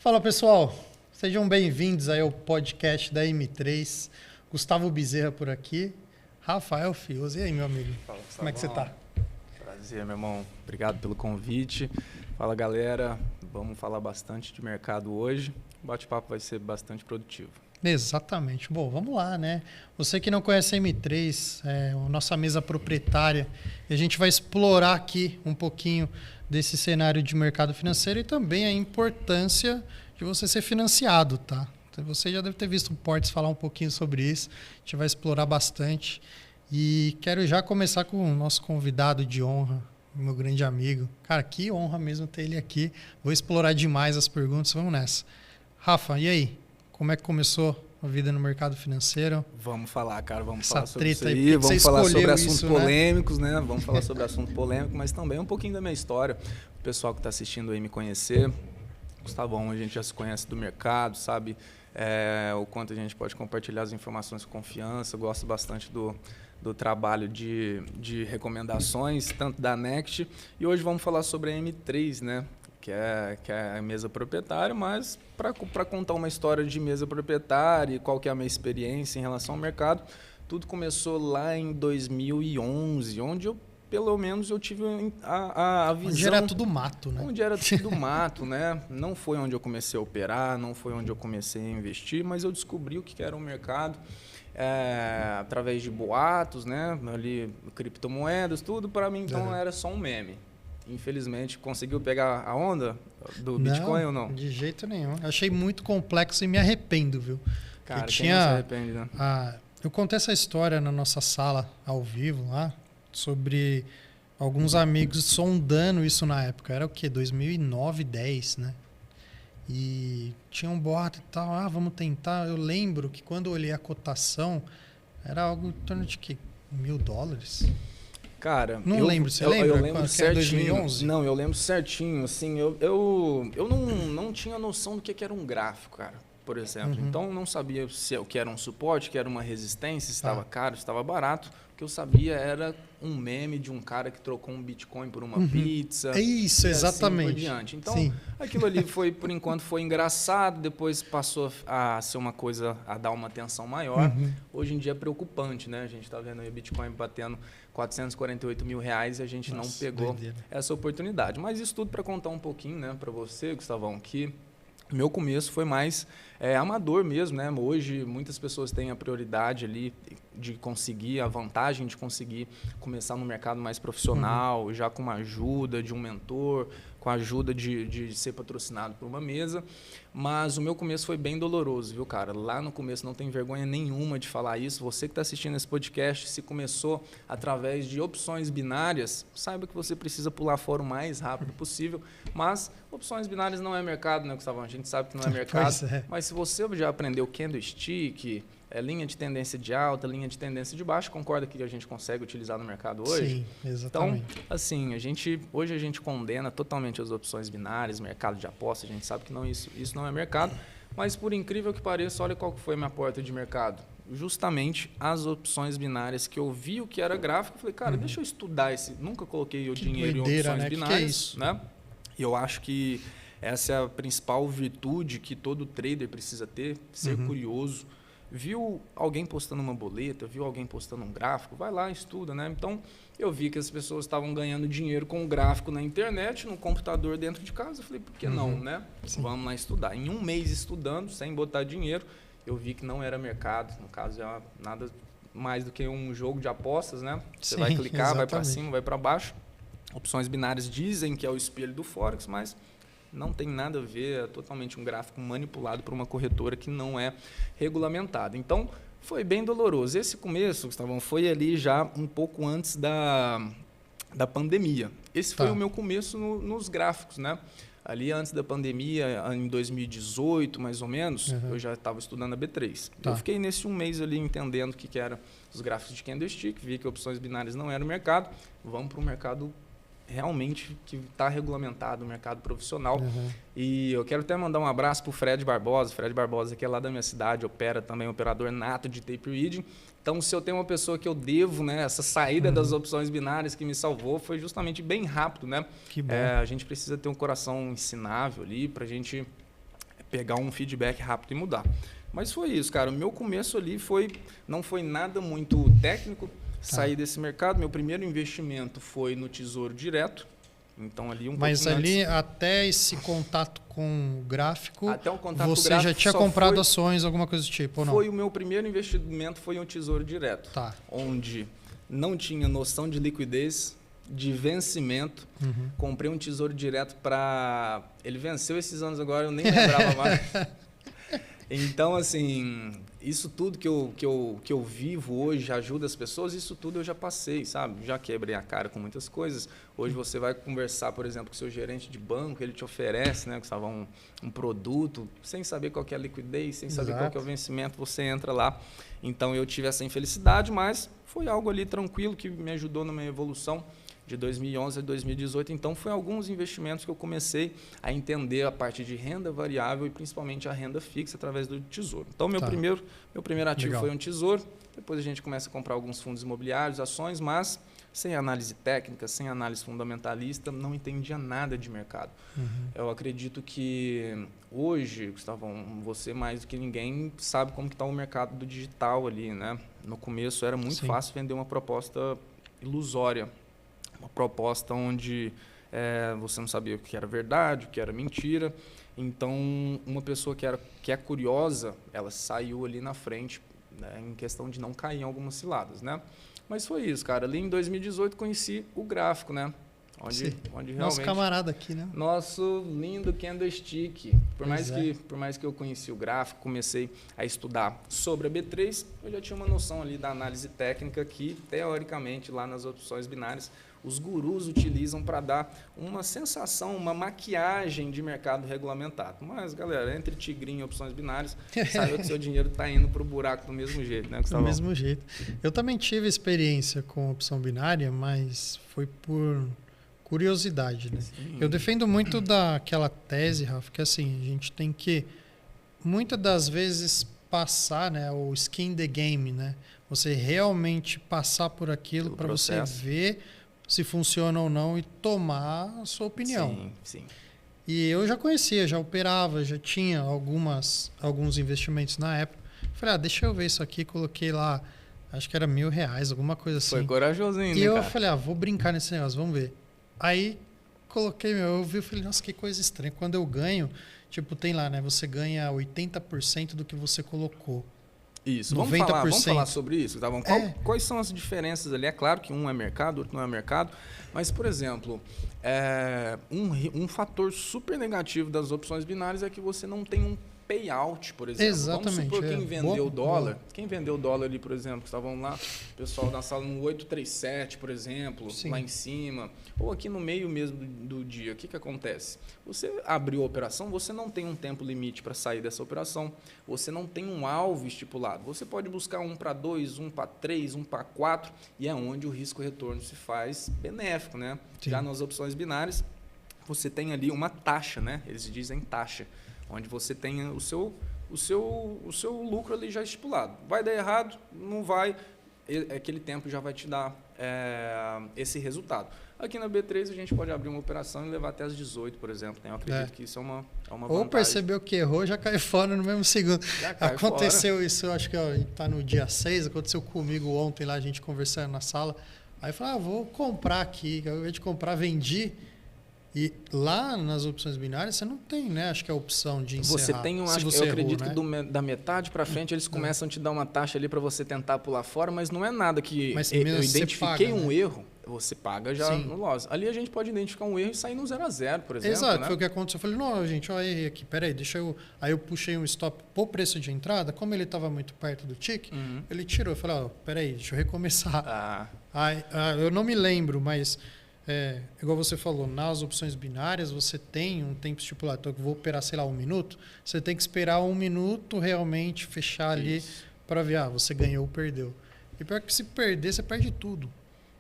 Fala pessoal, sejam bem-vindos aí ao podcast da M3. Gustavo Bezerra por aqui, Rafael Fiuza. E aí, meu amigo? Fala, como é que você tá? Prazer, meu irmão. Obrigado pelo convite. Fala, galera. Vamos falar bastante de mercado hoje. O bate-papo vai ser bastante produtivo. Exatamente. Bom, vamos lá, né? Você que não conhece a M3, é a nossa mesa proprietária, e a gente vai explorar aqui um pouquinho desse cenário de mercado financeiro e também a importância de você ser financiado, tá? Então, você já deve ter visto o Portes falar um pouquinho sobre isso. A gente vai explorar bastante. E quero já começar com o nosso convidado de honra, meu grande amigo. Cara, que honra mesmo ter ele aqui. Vou explorar demais as perguntas. Vamos nessa. Rafa, e aí? Como é que começou a vida no mercado financeiro? Vamos falar, cara. Vamos Essa falar sobre isso aí. aí. Vamos falar sobre assuntos isso, polêmicos, né? Vamos falar sobre assunto polêmico, mas também um pouquinho da minha história. O pessoal que está assistindo aí me conhecer. Gustavão, a gente já se conhece do mercado, sabe o quanto a gente pode compartilhar as informações com confiança. Eu gosto bastante do trabalho de recomendações, tanto da Next. E hoje vamos falar sobre a M3, né? Que é a mesa proprietária, mas para contar uma história de mesa proprietária e qual que é a minha experiência em relação ao mercado, tudo começou lá em 2011, onde pelo menos eu tive a visão... Onde era tudo mato, né? Onde era tudo mato, né? Não foi onde eu comecei a operar, não foi onde eu comecei a investir, mas eu descobri o que era o mercado através de boatos, né? Ali, criptomoedas, tudo para mim então era só um meme. Infelizmente, conseguiu pegar a onda do Bitcoin ou não? De jeito nenhum. Achei muito complexo e me arrependo, viu? Cara, quem não se arrepende, né? Eu contei essa história na nossa sala ao vivo lá, sobre alguns amigos sondando isso na época. Era o quê? 2009, 10, né? E tinha um boato e tal. Vamos tentar. Eu lembro que quando eu olhei a cotação, era algo em torno de quê? $1.000? Cara, não lembro, você lembra? Eu lembro certinho. 2011? Não, eu lembro certinho. Assim, eu não tinha noção do que era um gráfico, cara, por exemplo. Então, eu não sabia o que era um suporte, que era uma resistência, se estava caro, se estava barato. O que eu sabia era um meme de um cara que trocou um Bitcoin por uma pizza. É isso, exatamente. Assim por diante. Então, aquilo ali por enquanto foi engraçado, depois passou a ser uma coisa, a dar uma atenção maior. Hoje em dia é preocupante, né? A gente está vendo aí o Bitcoin batendo R$448 mil e a gente não pegou essa oportunidade. Mas isso tudo para contar um pouquinho, né, para você, Gustavão, que meu começo foi mais amador mesmo, né? Hoje muitas pessoas têm a prioridade ali de conseguir, a vantagem de conseguir começar no mercado mais profissional, já com uma ajuda de um mentor, com a ajuda de ser patrocinado por uma mesa. Mas o meu começo foi bem doloroso, viu, cara? Lá no começo não tem vergonha nenhuma de falar isso. Você que está assistindo esse podcast, se começou através de opções binárias, saiba que você precisa pular fora o mais rápido possível. Mas opções binárias não é mercado, né, Gustavo? A gente sabe que não é mercado. Mas se você já aprendeu candlestick, linha de tendência de alta, linha de tendência de baixa, concorda que a gente consegue utilizar no mercado hoje? Sim, exatamente. Então, assim, hoje a gente condena totalmente as opções binárias, mercado de aposta, a gente sabe que isso não é mercado, mas por incrível que pareça, olha qual que foi a minha porta de mercado. Justamente as opções binárias que eu vi o que era gráfico, eu falei, cara, deixa eu estudar esse. Nunca coloquei o dinheiro doideira, em opções né? binárias, que é isso? né? E eu acho que essa é a principal virtude que todo trader precisa ter, ser curioso. Viu alguém postando uma boleta, viu alguém postando um gráfico, vai lá, estuda, né? Então, eu vi que as pessoas estavam ganhando dinheiro com o gráfico na internet, no computador dentro de casa. Eu falei, por que não, né? Sim. Vamos lá estudar. Em um mês estudando, sem botar dinheiro, eu vi que não era mercado. No caso, é nada mais do que um jogo de apostas, né? Você vai clicar, vai para cima, vai para baixo. Opções binárias dizem que é o espelho do Forex, mas não tem nada a ver, é totalmente um gráfico manipulado por uma corretora que não é regulamentada. Então, foi bem doloroso. Esse começo, Gustavão, foi ali já um pouco antes da pandemia. Esse foi o meu começo nos gráficos, né? Ali antes da pandemia, em 2018, mais ou menos, eu já estava estudando a B3. Eu fiquei nesse um mês ali entendendo o que eram os gráficos de candlestick, vi que opções binárias não eram o mercado, vamos para o mercado realmente que está regulamentado, o mercado profissional. E eu quero até mandar um abraço para o Fred Barbosa. Fred Barbosa, que é lá da minha cidade, opera também, operador nato de tape reading. Então, se eu tenho uma pessoa que eu devo, né, essa saída das opções binárias que me salvou, foi justamente bem rápido, né? Que bom. A gente precisa ter um coração ensinável ali para a gente pegar um feedback rápido e mudar. Mas foi isso, cara. O meu começo ali não foi nada muito técnico. Saí desse mercado. Meu primeiro investimento foi no Tesouro Direto. Então, ali Mas ali, até esse contato com o gráfico, até o contato você gráfico já tinha comprado ações, alguma coisa do tipo, ou não? Foi o meu primeiro investimento, foi um Tesouro Direto. Tá. Onde não tinha noção de liquidez, de vencimento. Comprei um Tesouro Direto para... Ele venceu esses anos agora, eu nem lembrava mais. Então, assim, isso tudo que eu vivo hoje ajuda as pessoas, isso tudo eu já passei, sabe? Já quebrei a cara com muitas coisas. Hoje você vai conversar, por exemplo, com o seu gerente de banco, ele te oferece, né, um produto, sem saber qual que é a liquidez, sem saber qual que é o vencimento, você entra lá. Então, eu tive essa infelicidade, mas foi algo ali tranquilo que me ajudou na minha evolução de 2011 a 2018. Então, foi alguns investimentos que eu comecei a entender a parte de renda variável e principalmente a renda fixa através do tesouro. Então, meu primeiro ativo foi um tesouro. Depois a gente começa a comprar alguns fundos imobiliários, ações, mas sem análise técnica, sem análise fundamentalista, não entendia nada de mercado. Eu acredito que hoje, Gustavão, você mais do que ninguém sabe como que está o mercado do digital ali, né? No começo era muito fácil vender uma proposta ilusória. Uma proposta onde você não sabia o que era verdade, o que era mentira. Então, uma pessoa que é curiosa, ela saiu ali na frente, né, em questão de não cair em algumas ciladas, né? Mas foi isso, cara. Ali em 2018 conheci o gráfico, né? Onde realmente... Nosso camarada aqui, né? Nosso lindo candlestick. Por mais que eu conheci o gráfico, comecei a estudar sobre a B3, eu já tinha uma noção ali da análise técnica que, teoricamente, lá nas opções binárias, os gurus utilizam para dar uma sensação, uma maquiagem de mercado regulamentado. Mas, galera, entre tigrinho e opções binárias, saiba que seu dinheiro está indo para o buraco do mesmo jeito, né, Gustavo? Do mesmo jeito. Eu também tive experiência com opção binária, mas foi por curiosidade, né? Eu defendo muito daquela tese, Rafa, que assim, a gente tem que, muitas das vezes, passar, né, o skin the game, né? Você realmente passar por aquilo para você ver se funciona ou não e tomar a sua opinião. Sim. E eu já conhecia, já operava, já tinha alguns investimentos na época. Falei, deixa eu ver isso aqui, coloquei lá, acho que era R$1.000, alguma coisa assim. Foi corajosinho, e né, eu cara? falei, vou brincar nesse negócio, vamos ver. Aí coloquei eu vi, falei, nossa, que coisa estranha. Quando eu ganho, tipo, tem lá, né? Você ganha 80% do que você colocou. Isso, 90%. Vamos falar sobre isso, tá bom? Quais são as diferenças ali? É claro que um é mercado, outro não é mercado, mas, por exemplo, um fator super negativo das opções binárias é que você não tem um payout, por exemplo. Exatamente. Vamos supor quem vendeu o dólar. Quem vendeu o dólar ali, por exemplo, que estavam lá, o pessoal da sala no 837, por exemplo, lá em cima, ou aqui no meio mesmo do dia, o que acontece? Você abriu a operação, você não tem um tempo limite para sair dessa operação, você não tem um alvo estipulado. Você pode buscar 1 para 2, 1 para 3, 1 para 4, e é onde o risco-retorno se faz benéfico, né? Já nas opções binárias, você tem ali uma taxa, né? Eles dizem taxa, onde você tem o seu lucro ali já estipulado. Vai dar errado? Não vai. Aquele tempo já vai te dar esse resultado. Aqui na B3 a gente pode abrir uma operação e levar até as 18, por exemplo. Eu acredito que isso é uma vantagem. Ou percebeu que errou, já cai fora no mesmo segundo. Aconteceu isso, eu acho que está no dia 6, aconteceu comigo ontem lá, a gente conversando na sala. Aí eu falei, vou comprar aqui. Ao invés de comprar, vendi. E lá nas opções binárias você não tem, né? Acho que a opção de encerrar. Você tem eu acredito que da metade para frente eles começam a te dar uma taxa ali para você tentar pular fora, mas não é nada que eu identifiquei um erro, você paga já no loss. Ali a gente pode identificar um erro e sair no 0 a 0, por exemplo. Exato, né? foi o que aconteceu. Eu falei, não, gente, eu errei aqui, peraí, Aí eu puxei um stop pro preço de entrada, como ele estava muito perto do tick, ele tirou. Eu falei, peraí, deixa eu recomeçar. Eu não me lembro, mas... igual você falou, nas opções binárias você tem um tempo estipulado. Então, eu vou operar, sei lá, 1 minuto. Você tem que esperar 1 minuto realmente fechar ali para ver, você ganhou ou perdeu. E pior que se perder, você perde tudo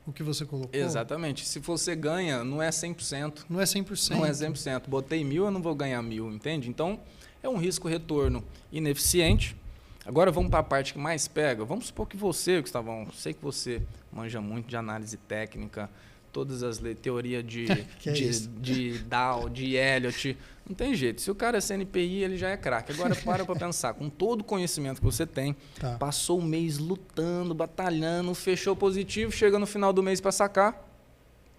o que você colocou. Exatamente. Se você ganha, não é 100%. Não é 100%. Não é 100%. Botei 1.000, eu não vou ganhar 1.000, entende? Então, é um risco-retorno ineficiente. Agora vamos para a parte que mais pega. Vamos supor que você, Gustavão, sei que você manja muito de análise técnica, todas as leis, teoria Que é isso? de Dow, de Elliott. Não tem jeito. Se o cara é CNPI, ele já é craque. Agora, para pensar. Com todo o conhecimento que você tem, Tá. passou o mês lutando, batalhando, fechou positivo, chega no final do mês para sacar,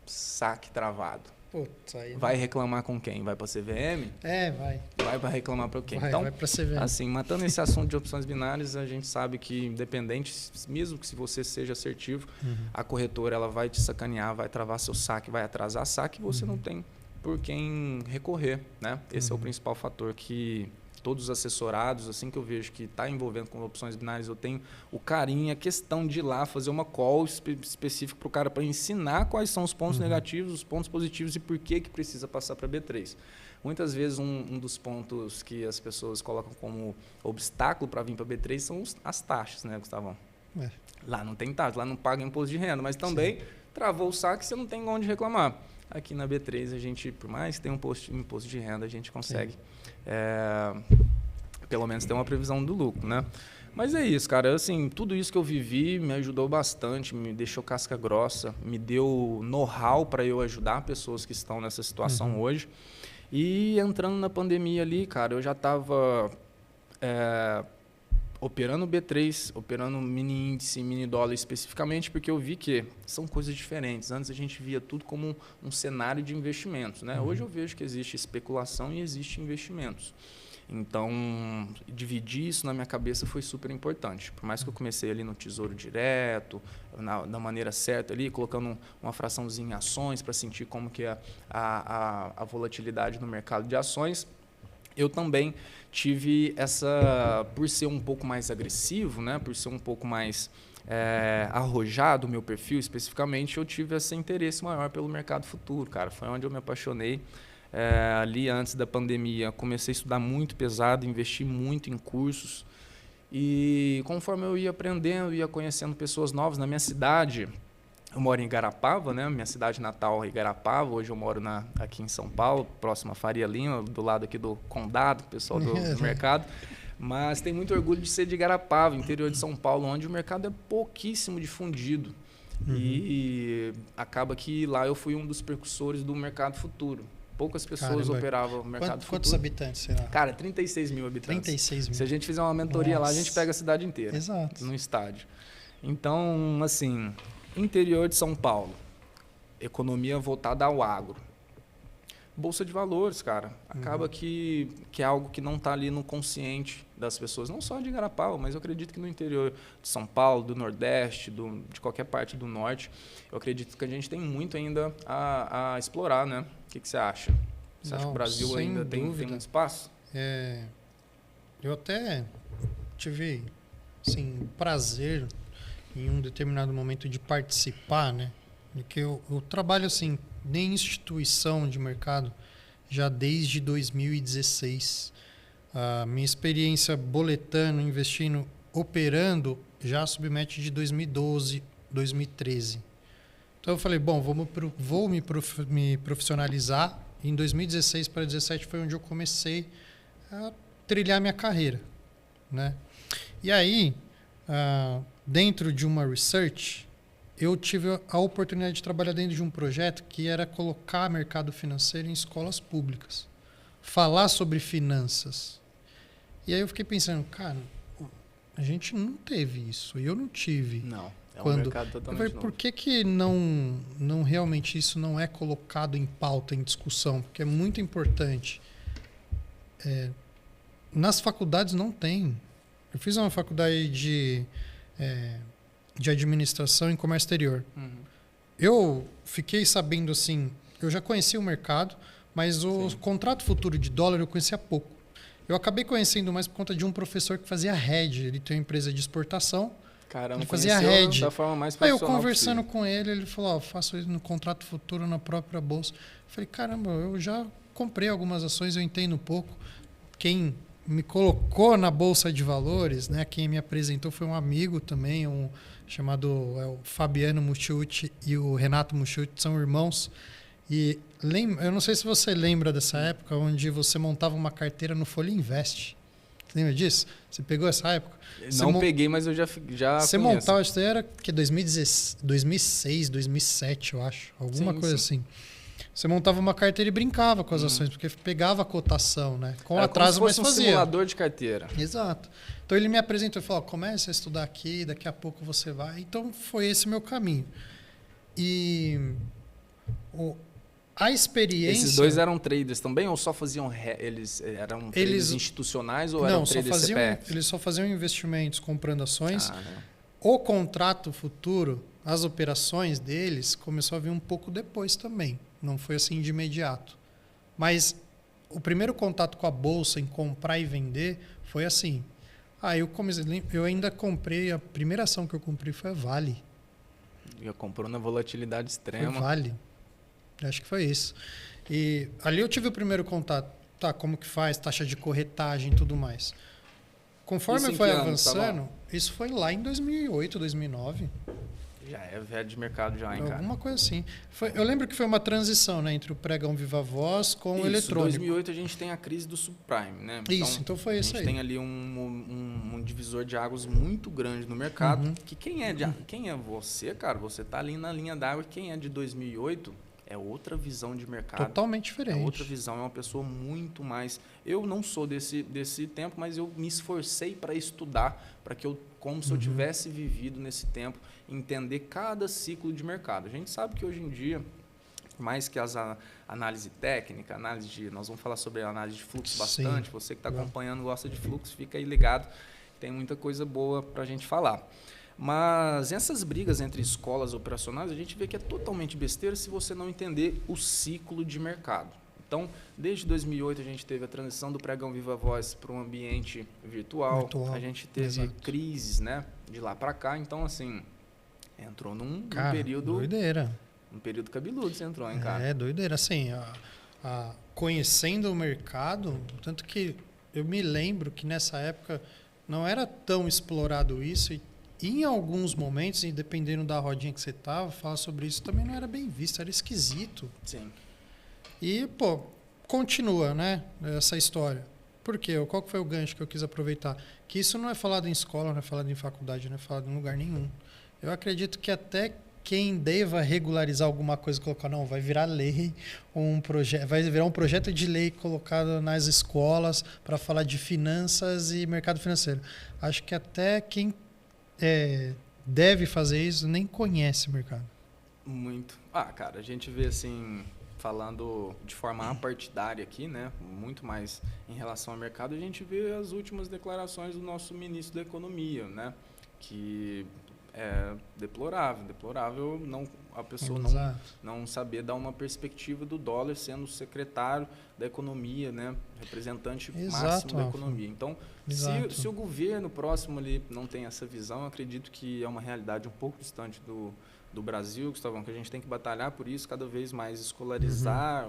saque travado. Putz, aí Vai reclamar com quem? Vai para a CVM? vai. Vai para reclamar para quem? Vai, Então, vai pra CVM. assim, matando esse assunto de opções binárias, a gente sabe que, independente, mesmo que se você seja assertivo, a corretora ela vai te sacanear, vai travar seu saque, vai atrasar saque e você não tem por quem recorrer, né? Esse é o principal fator que todos os assessorados, assim que eu vejo que está envolvendo com opções binárias, eu tenho o carinho, a questão de ir lá fazer uma call específica para o cara para ensinar quais são os pontos negativos, os pontos positivos e por que precisa passar para B3. Muitas vezes um dos pontos que as pessoas colocam como obstáculo para vir para B3 são as taxas, né, Gustavão? É. Lá não tem taxa, lá não paga imposto de renda, mas também travou o saque, você não tem onde reclamar. Aqui na B3, a gente, por mais que tenha um imposto de renda, a gente consegue, pelo menos, ter uma previsão do lucro, né? Mas é isso, cara. Assim, tudo isso que eu vivi me ajudou bastante, me deixou casca grossa, me deu know-how para eu ajudar pessoas que estão nessa situação hoje. E entrando na pandemia ali, cara, eu já estava operando B3, operando mini índice, mini dólar especificamente, porque eu vi que são coisas diferentes. Antes a gente via tudo como um cenário de investimentos, né? Hoje eu vejo que existe especulação e existe investimentos. Então, dividir isso na minha cabeça foi super importante. Por mais que eu comecei ali no Tesouro Direto, da maneira certa ali, colocando uma fraçãozinha em ações para sentir como que é a volatilidade no mercado de ações, eu também tive por ser um pouco mais agressivo, né, por ser um pouco mais arrojado o meu perfil especificamente, eu tive esse interesse maior pelo mercado futuro, cara. Foi onde eu me apaixonei. Ali antes da pandemia, comecei a estudar muito pesado, investi muito em cursos. E conforme eu ia aprendendo, ia conhecendo pessoas novas na minha cidade, eu moro em Igarapava, né? Minha cidade natal é Igarapava. Hoje eu moro aqui em São Paulo, próximo a Faria Lima, do lado aqui do Condado, pessoal do mercado. Mas tenho muito orgulho de ser de Igarapava, interior de São Paulo, onde o mercado é pouquíssimo difundido. E acaba que lá eu fui um dos precursores do mercado futuro. Poucas pessoas operavam o mercado futuro. Quantos habitantes, sei lá? Cara, 36 mil habitantes. 36 mil. Se a gente fizer uma mentoria lá, a gente pega a cidade inteira. Exato. No estádio. Então, assim, interior de São Paulo, economia voltada ao agro. Bolsa de valores, cara. Acaba que é algo que não está ali no consciente das pessoas, não só de Igarapava, mas eu acredito que no interior de São Paulo, do Nordeste, de qualquer parte do Norte, eu acredito que a gente tem muito ainda a explorar, né? O que você acha? Você acha que o Brasil ainda tem muito espaço? Eu até tive prazer em um determinado momento de participar, né? Porque eu trabalho assim, em instituição de mercado já desde 2016. A minha experiência boletando, investindo, operando já submete de 2012, 2013. Então eu falei, bom, vou me profissionalizar. Em 2016 para 2017 foi onde eu comecei a trilhar minha carreira, né? E aí, dentro de uma research, eu tive a oportunidade de trabalhar dentro de um projeto que era colocar mercado financeiro em escolas públicas, falar sobre finanças. E aí eu fiquei pensando, cara, a gente não teve isso, eu não tive. Não, um mercado totalmente novo. Por que não realmente isso não é colocado em pauta, em discussão? Porque é muito importante. Nas faculdades não tem. Eu fiz uma faculdade de administração em comércio exterior. Eu fiquei sabendo assim, eu já conhecia o mercado, mas o contrato futuro de dólar eu conhecia pouco. Eu acabei conhecendo mais por conta de um professor que fazia hedge. Ele tem uma empresa de exportação. Caramba, ele fazia hedge. Da forma mais Aí eu profissional conversando com ele, ele falou, faço isso no contrato futuro na própria bolsa. Eu falei, caramba, eu já comprei algumas ações, eu entendo um pouco. Quem me colocou na bolsa de valores, né? Quem me apresentou foi um amigo também, chamado o Fabiano Mucciuti e o Renato Mucciuti, são irmãos. E eu não sei se você lembra dessa época onde você montava uma carteira no Folha Invest. lembra disso? Você pegou essa época? Não peguei, mas eu já Você conheço. montava, isso era que 2006, 2007, eu acho. Alguma coisa assim. Você montava uma carteira e brincava com as ações, porque pegava a cotação, né? Com atraso, mas fazia. Um simulador de carteira. Exato. Então ele me apresentou e falou, comece a estudar aqui, daqui a pouco você vai. Então foi esse meu caminho. E a experiência... Esses dois eram traders também ou só faziam... Eles eram traders institucionais ou eram traders CPF? Eles só faziam investimentos comprando ações. Né? O contrato futuro, as operações deles, começou a vir um pouco depois também. Não foi assim de imediato. Mas o primeiro contato com a bolsa em comprar e vender foi assim. Eu ainda comprei, a primeira ação que eu comprei foi a Vale. Já comprou na volatilidade extrema. Foi Vale. Acho que foi isso. E ali eu tive o primeiro contato. Tá, como que faz, taxa de corretagem e tudo mais. Conforme foi avançando, isso foi lá em 2008, 2009. Já é velho de mercado já, hein, cara? Alguma coisa assim. Eu lembro que foi uma transição, né, entre o pregão viva voz com o eletrônico. Em 2008 a gente tem a crise do subprime, né? Então foi isso aí. A gente tem ali um divisor de águas muito grande no mercado, que quem é você, cara? Você tá ali na linha d'água, quem é de 2008 é outra visão de mercado. Totalmente diferente. É outra visão, é uma pessoa muito mais... Eu não sou desse tempo, mas eu me esforcei para estudar, para que como se eu tivesse vivido nesse tempo, entender cada ciclo de mercado. A gente sabe que hoje em dia, mais que as análise técnica, nós vamos falar sobre a análise de fluxo bastante. Você que está acompanhando, gosta de fluxo, fica aí ligado. Tem muita coisa boa para a gente falar. Mas essas brigas entre escolas operacionais, a gente vê que é totalmente besteira se você não entender o ciclo de mercado. Então, desde 2008, a gente teve a transição do pregão Viva Voz para um ambiente virtual. A gente teve crises, né, de lá para cá. Então, assim, entrou num período... Doideira. Um período cabeludo você entrou, hein, cara? É, doideira. Assim, conhecendo o mercado, tanto que eu me lembro que nessa época não era tão explorado isso e em alguns momentos, e dependendo da rodinha que você estava, falar sobre isso também não era bem visto, era esquisito. Sim. E, continua, né, essa história. Por quê? Qual que foi o gancho que eu quis aproveitar? Que isso não é falado em escola, não é falado em faculdade, não é falado em lugar nenhum. Eu acredito que até quem deva regularizar alguma coisa, colocar, não, vai virar lei, vai virar um projeto de lei colocado nas escolas para falar de finanças e mercado financeiro. Acho que até quem deve fazer isso nem conhece o mercado. Muito. Cara, a gente vê assim, falando de forma apartidária aqui, né, muito mais em relação ao mercado, a gente vê as últimas declarações do nosso ministro da Economia, né, que é deplorável a pessoa não saber dar uma perspectiva do dólar sendo o secretário da Economia, né, representante máximo da economia. Então, se o governo próximo ali não tem essa visão, eu acredito que é uma realidade um pouco distante do Brasil, Gustavão, que a gente tem que batalhar por isso, cada vez mais escolarizar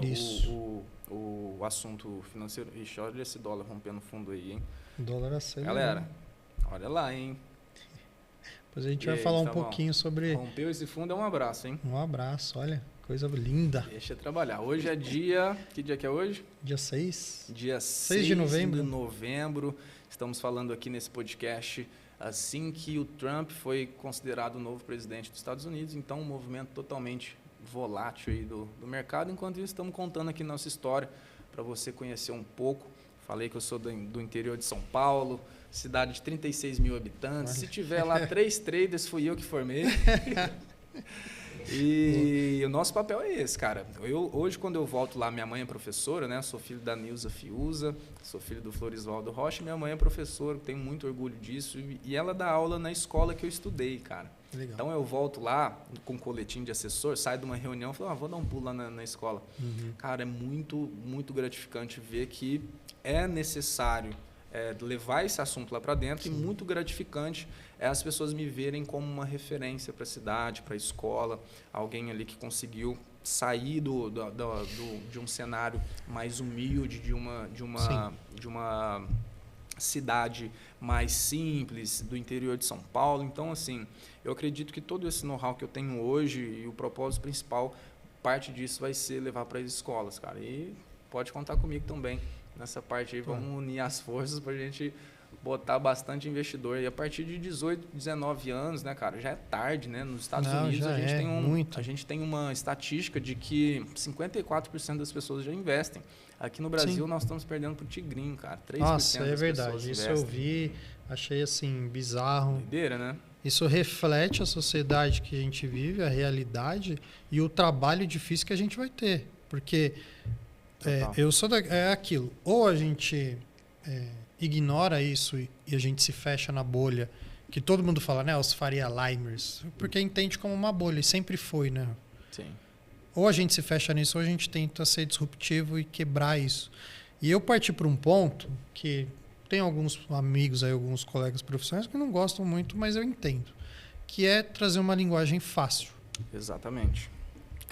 o assunto financeiro. Ixi, olha esse dólar rompendo fundo aí, hein? Dólar acelerou. Galera, olha lá, hein? Depois a gente vai falar um pouquinho sobre... Rompeu esse fundo, é um abraço, hein? Um abraço, olha, coisa linda. Deixa eu trabalhar. Hoje é dia... Que dia que é hoje? Dia 6. Dia 6 de novembro. De novembro. Estamos falando aqui nesse podcast assim que o Trump foi considerado o novo presidente dos Estados Unidos. Então, um movimento totalmente volátil aí do mercado. Enquanto isso, estamos contando aqui nossa história para você conhecer um pouco. Falei que eu sou do interior de São Paulo, cidade de 36 mil habitantes. Se tiver lá 3 traders, fui eu que formei. E o nosso papel é esse, cara. Hoje, quando eu volto lá, minha mãe é professora, né? Sou filho da Nilza Fiuza, sou filho do Florisvaldo Rocha. Minha mãe é professora, tenho muito orgulho disso. E ela dá aula na escola que eu estudei, cara. Legal. Então, eu volto lá com um coletinho de assessor, saio de uma reunião e falo, vou dar um pulo lá na escola. Cara, é muito, muito gratificante ver que é necessário levar esse assunto lá para dentro. Sim. E muito gratificante as pessoas me verem como uma referência para a cidade, para a escola, alguém ali que conseguiu sair de um cenário mais humilde, de uma cidade mais simples, do interior de São Paulo. Então, assim, eu acredito que todo esse know-how que eu tenho hoje e o propósito principal, parte disso vai ser levar para as escolas, cara. E pode contar comigo também nessa parte aí. Vamos unir as forças para a gente botar bastante investidor. E a partir de 18, 19 anos, né, cara, já é tarde, né? Nos Estados Unidos a gente tem uma estatística de que 54% das pessoas já investem. Aqui no Brasil nós estamos perdendo pro tigrinho, cara. 3% Nossa, é das verdade. pessoas Isso investem. eu vi, achei assim bizarro. Doideira, né? Isso reflete a sociedade que a gente vive, a realidade e o trabalho difícil que a gente vai ter. Porque é aquilo. Ou a gente ignora isso e a gente se fecha na bolha, que todo mundo fala, né? Os Faria Limers. Porque entende como uma bolha, e sempre foi, né? Sim. Ou a gente se fecha nisso, ou a gente tenta ser disruptivo e quebrar isso. E eu parti para um ponto que tem alguns amigos aí, alguns colegas profissionais que não gostam muito, mas eu entendo. Que é trazer uma linguagem fácil. Exatamente.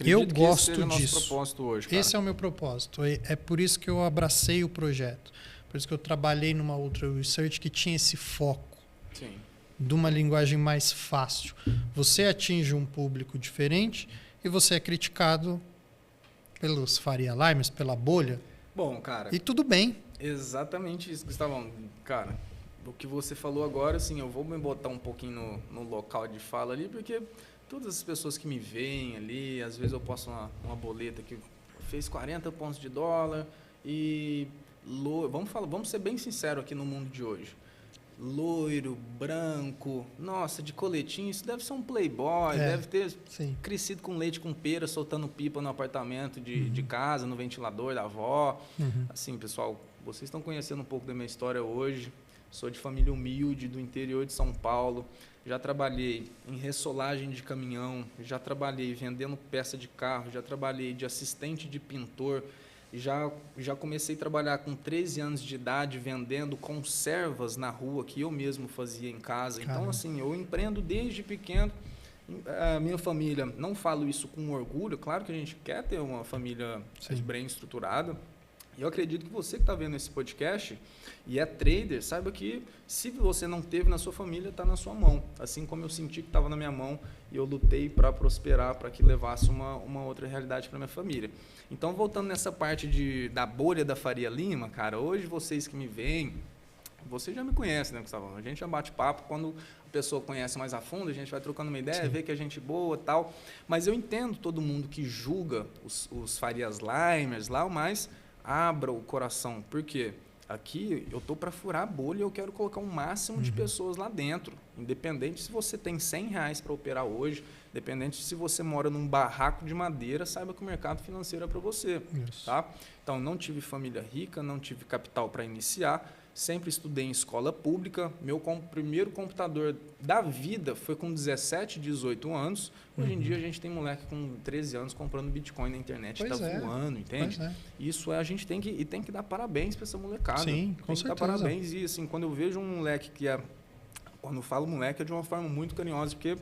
Eu Acredito gosto que esse seja disso. Nosso propósito hoje, cara. Esse é o meu propósito. É por isso que eu abracei o projeto. Por isso que eu trabalhei numa outra research que tinha esse foco. Sim. De uma linguagem mais fácil. Você atinge um público diferente e você é criticado pelos Faria Limers, pela bolha. Bom, cara... E tudo bem. Exatamente isso, Gustavão. Cara, o que você falou agora, assim, eu vou me botar um pouquinho no local de fala ali, porque todas as pessoas que me veem ali, às vezes eu posto uma boleta que fez 40 pontos de dólar e... Vamos ser bem sinceros aqui no mundo de hoje. Loiro, branco, nossa, de coletinho, isso deve ser um playboy, deve ter crescido com leite com pera, soltando pipa no apartamento de casa, no ventilador da avó. Assim, pessoal, vocês estão conhecendo um pouco da minha história hoje. Sou de família humilde, do interior de São Paulo. Já trabalhei em ressolagem de caminhão, já trabalhei vendendo peça de carro, já trabalhei de assistente de pintor. Já comecei a trabalhar com 13 anos de idade vendendo conservas na rua que eu mesmo fazia em casa. Caramba. Então, assim, eu empreendo desde pequeno. A minha família, não falo isso com orgulho, claro que a gente quer ter uma família bem estruturada. E eu acredito que você que está vendo esse podcast e é trader, saiba que se você não teve na sua família, está na sua mão. Assim como eu senti que estava na minha mão e eu lutei para prosperar, para que levasse uma outra realidade para minha família. Então, voltando nessa parte da bolha da Faria Lima, cara, hoje vocês que me veem, você já me conhece, né, Gustavo? A gente já bate papo, quando a pessoa conhece mais a fundo, a gente vai trocando uma ideia, vê que a gente é boa e tal. Mas eu entendo todo mundo que julga os Farias Limers lá, mas abra o coração. Por quê? Aqui eu estou para furar a bolha e eu quero colocar um máximo de pessoas lá dentro. Independente se você tem R$100 para operar hoje, independente se você mora num barraco de madeira, saiba que o mercado financeiro é para você. Tá? Então, não tive família rica, não tive capital para iniciar, sempre estudei em escola pública. Meu primeiro computador da vida foi com 17, 18 anos. Hoje em dia a gente tem moleque com 13 anos comprando Bitcoin na internet, está voando, entende? Isso a gente tem que dar parabéns para essa molecada. Sim, com certeza. Tem que dar parabéns. E assim, quando eu vejo um moleque quando eu falo moleque é de uma forma muito carinhosa, porque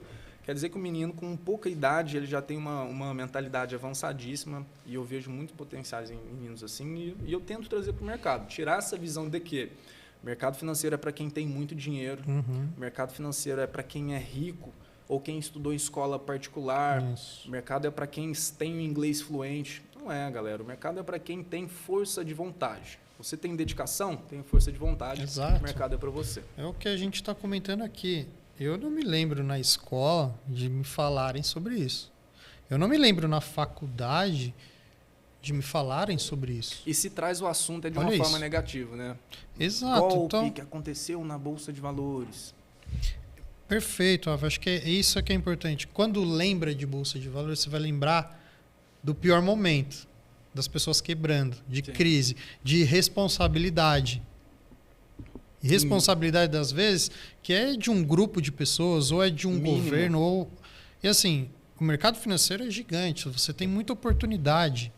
quer dizer que o menino com pouca idade ele já tem uma mentalidade avançadíssima, e eu vejo muitos potenciais em meninos assim, e eu tento trazer para o mercado, tirar essa visão de que mercado financeiro é para quem tem muito dinheiro, mercado financeiro é para quem é rico ou quem estudou em escola particular, mercado é para quem tem o inglês fluente. Não é, galera, o mercado é para quem tem força de vontade. Você tem dedicação, tem força de vontade, o mercado é para você. É o que a gente está comentando aqui. Eu não me lembro na escola de me falarem sobre isso. Eu não me lembro na faculdade de me falarem sobre isso. E se traz o assunto é de uma forma negativa, né? Exato. Golpe que aconteceu na Bolsa de Valores. Perfeito, Rafa. Acho que isso que é importante. Quando lembra de Bolsa de Valores, você vai lembrar do pior momento, das pessoas quebrando, de crise, de responsabilidade. E responsabilidade, das vezes, que é de um grupo de pessoas, ou é de um governo, ou... E assim, o mercado financeiro é gigante, você tem muita oportunidade.